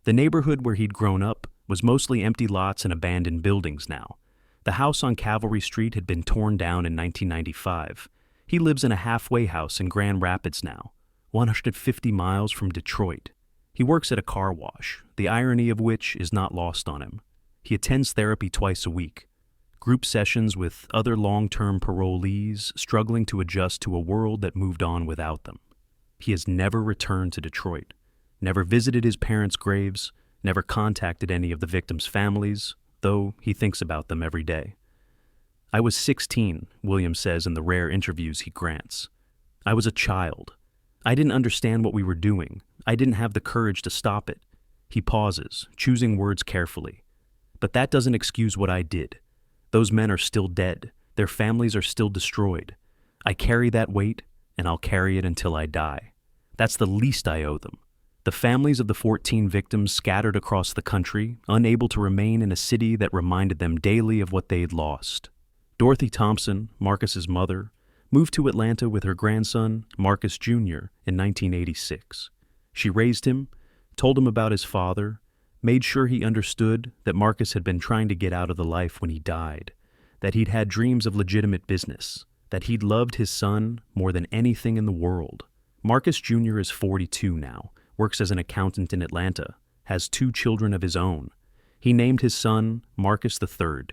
The neighborhood where he'd grown up was mostly empty lots and abandoned buildings now. The house on Cavalry Street had been torn down in 1995. He lives in a halfway house in Grand Rapids now, 150 miles from Detroit. He works at a car wash, the irony of which is not lost on him. He attends therapy twice a week, group sessions with other long-term parolees struggling to adjust to a world that moved on without them. He has never returned to Detroit, never visited his parents' graves, never contacted any of the victims' families, though he thinks about them every day. "I was 16, William says in the rare interviews he grants. "I was a child. I didn't understand what we were doing. I didn't have the courage to stop it." He pauses, choosing words carefully. "But that doesn't excuse what I did. Those men are still dead. Their families are still destroyed. I carry that weight, and I'll carry it until I die. That's the least I owe them." The families of the 14 victims scattered across the country, unable to remain in a city that reminded them daily of what they'd lost. Dorothy Thompson, Marcus's mother, moved to Atlanta with her grandson, Marcus Jr., in 1986. She raised him, told him about his father, made sure he understood that Marcus had been trying to get out of the life when he died, that he'd had dreams of legitimate business, that he'd loved his son more than anything in the world. Marcus Jr. is 42 now, works as an accountant in Atlanta, has 2 children of his own. He named his son Marcus III,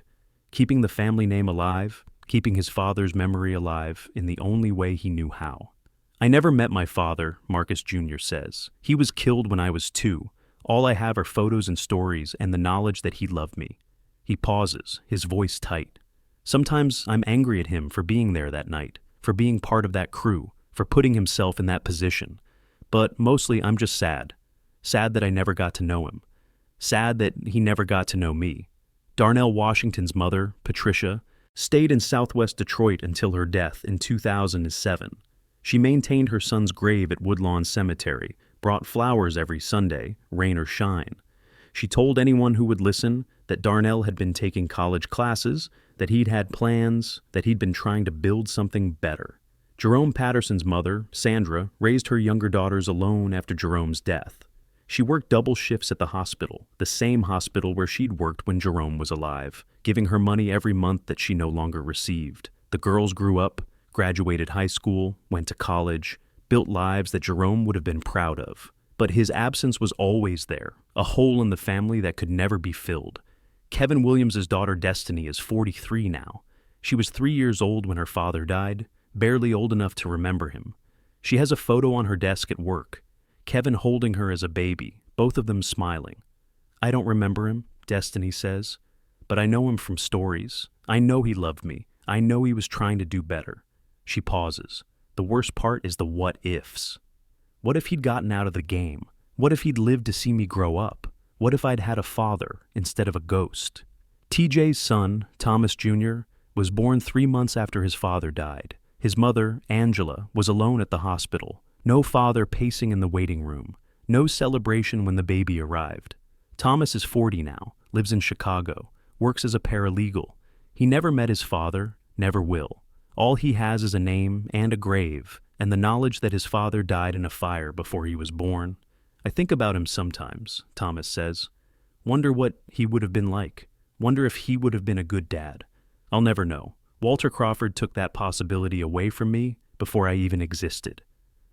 keeping the family name alive, keeping his father's memory alive in the only way he knew how. "I never met my father," Marcus Jr. says. "He was killed when I was 2. All I have are photos and stories and the knowledge that he loved me." He pauses, his voice tight. "Sometimes I'm angry at him for being there that night, for being part of that crew, for putting himself in that position. But mostly I'm just sad. Sad that I never got to know him. Sad that he never got to know me." Darnell Washington's mother, Patricia, stayed in southwest Detroit until her death in 2007. She maintained her son's grave at Woodlawn Cemetery, brought flowers every Sunday, rain or shine. She told anyone who would listen that Darnell had been taking college classes, that he'd had plans, that he'd been trying to build something better. Jerome Patterson's mother, Sandra, raised her younger daughters alone after Jerome's death. She worked double shifts at the hospital, the same hospital where she'd worked when Jerome was alive, giving her money every month that she no longer received. The girls grew up, graduated high school, went to college, built lives that Jerome would have been proud of. But his absence was always there, a hole in the family that could never be filled. Kevin Williams' daughter Destiny is 43 now. She was 3 years old when her father died, barely old enough to remember him. She has a photo on her desk at work, Kevin holding her as a baby, both of them smiling. "I don't remember him," Destiny says, "but I know him from stories. I know he loved me. I know he was trying to do better." She pauses. The worst part is the what-ifs. What if he'd gotten out of the game? What if he'd lived to see me grow up? What if I'd had a father instead of a ghost? TJ's son, Thomas Jr., was born 3 months after his father died. His mother, Angela, was alone at the hospital. No father pacing in the waiting room. No celebration when the baby arrived. Thomas is 40 now, lives in Chicago, works as a paralegal. He never met his father, never will. All he has is a name and a grave, and the knowledge that his father died in a fire before he was born. I think about him sometimes, Thomas says. Wonder what he would have been like. Wonder if he would have been a good dad. I'll never know. Walter Crawford took that possibility away from me before I even existed.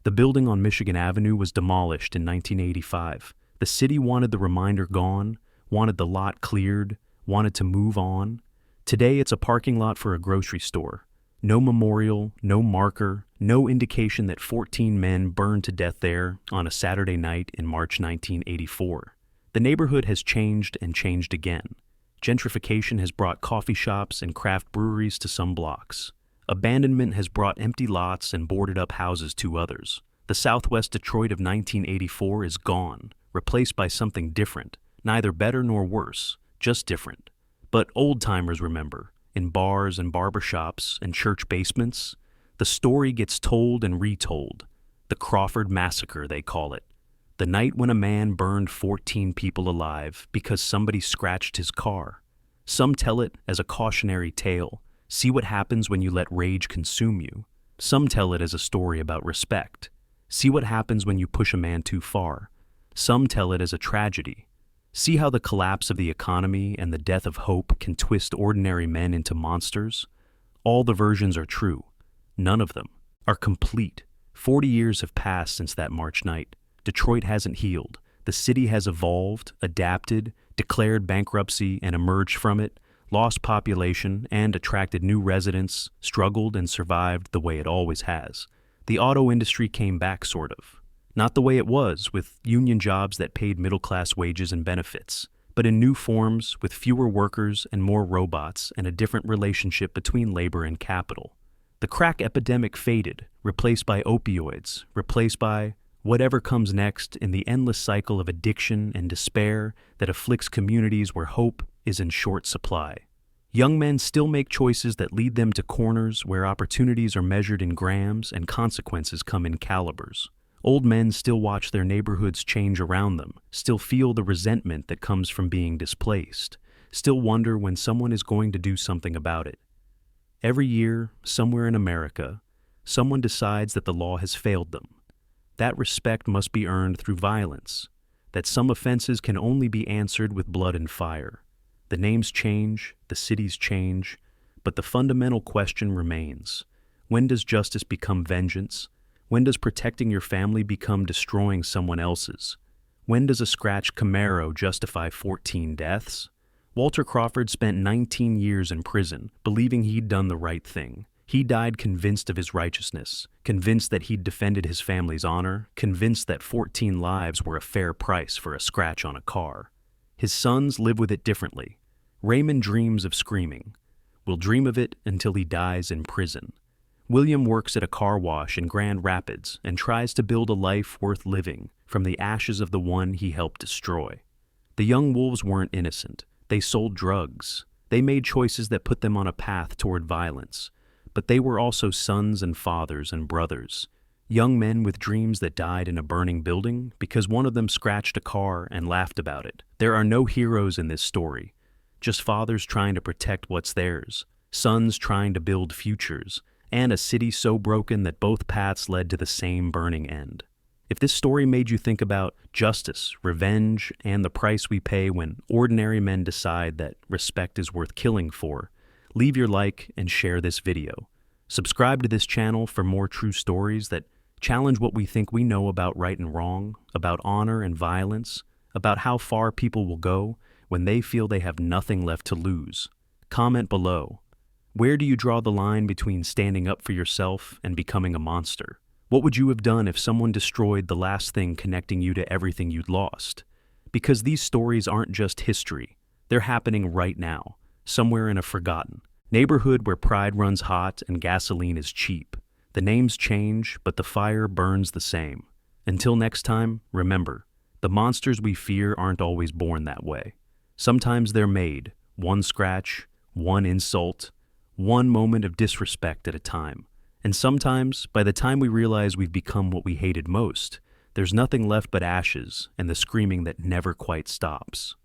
The building on Michigan Avenue was demolished in 1985. The city wanted the reminder gone, wanted the lot cleared, wanted to move on. Today it's a parking lot for a grocery store. No memorial, no marker, no indication that 14 men burned to death there on a Saturday night in March 1984. The neighborhood has changed and changed again. Gentrification has brought coffee shops and craft breweries to some blocks. Abandonment has brought empty lots and boarded up houses to others. The Southwest Detroit of 1984 is gone, replaced by something different, neither better nor worse, just different. But old-timers remember, in bars and barbershops and church basements, the story gets told and retold. The Crawford Massacre, they call it. The night when a man burned 14 people alive because somebody scratched his car. Some tell it as a cautionary tale. See what happens when you let rage consume you. Some tell it as a story about respect. See what happens when you push a man too far. Some tell it as a tragedy. See how the collapse of the economy and the death of hope can twist ordinary men into monsters? All the versions are true. None of them are complete. 40 years have passed since that March night. Detroit hasn't healed. The city has evolved, adapted, declared bankruptcy and emerged from it, lost population and attracted new residents, struggled and survived the way it always has. The auto industry came back, sort of. Not the way it was, with union jobs that paid middle-class wages and benefits, but in new forms, with fewer workers and more robots and a different relationship between labor and capital. The crack epidemic faded, replaced by opioids, replaced by whatever comes next in the endless cycle of addiction and despair that afflicts communities where hope is in short supply. Young men still make choices that lead them to corners where opportunities are measured in grams and consequences come in calibers. Old men still watch their neighborhoods change around them, still feel the resentment that comes from being displaced, still wonder when someone is going to do something about it. Every year, somewhere in America, someone decides that the law has failed them. That respect must be earned through violence, that some offenses can only be answered with blood and fire. The names change, the cities change, but the fundamental question remains. When does justice become vengeance? When does protecting your family become destroying someone else's? When does a scratched Camaro justify 14 deaths? Walter Crawford spent 19 years in prison, believing he'd done the right thing. He died convinced of his righteousness, convinced that he'd defended his family's honor, convinced that 14 lives were a fair price for a scratch on a car. His sons live with it differently. Raymond dreams of screaming. Will dream of it until he dies in prison. William works at a car wash in Grand Rapids and tries to build a life worth living from the ashes of the one he helped destroy. The young wolves weren't innocent. They sold drugs. They made choices that put them on a path toward violence. But they were also sons and fathers and brothers. Young men with dreams that died in a burning building because one of them scratched a car and laughed about it. There are no heroes in this story. Just fathers trying to protect what's theirs, sons trying to build futures, and a city so broken that both paths led to the same burning end. If this story made you think about justice, revenge, and the price we pay when ordinary men decide that respect is worth killing for, leave your like and share this video. Subscribe to this channel for more true stories that challenge what we think we know about right and wrong, about honor and violence, about how far people will go when they feel they have nothing left to lose. Comment below. Where do you draw the line between standing up for yourself and becoming a monster? What would you have done if someone destroyed the last thing connecting you to everything you'd lost? Because these stories aren't just history. They're happening right now, somewhere in a forgotten neighborhood where pride runs hot and gasoline is cheap. The names change, but the fire burns the same. Until next time, remember, the monsters we fear aren't always born that way. Sometimes they're made, one scratch, one insult, one moment of disrespect at a time. And sometimes, by the time we realize we've become what we hated most, There's nothing left but ashes and the screaming that never quite stops.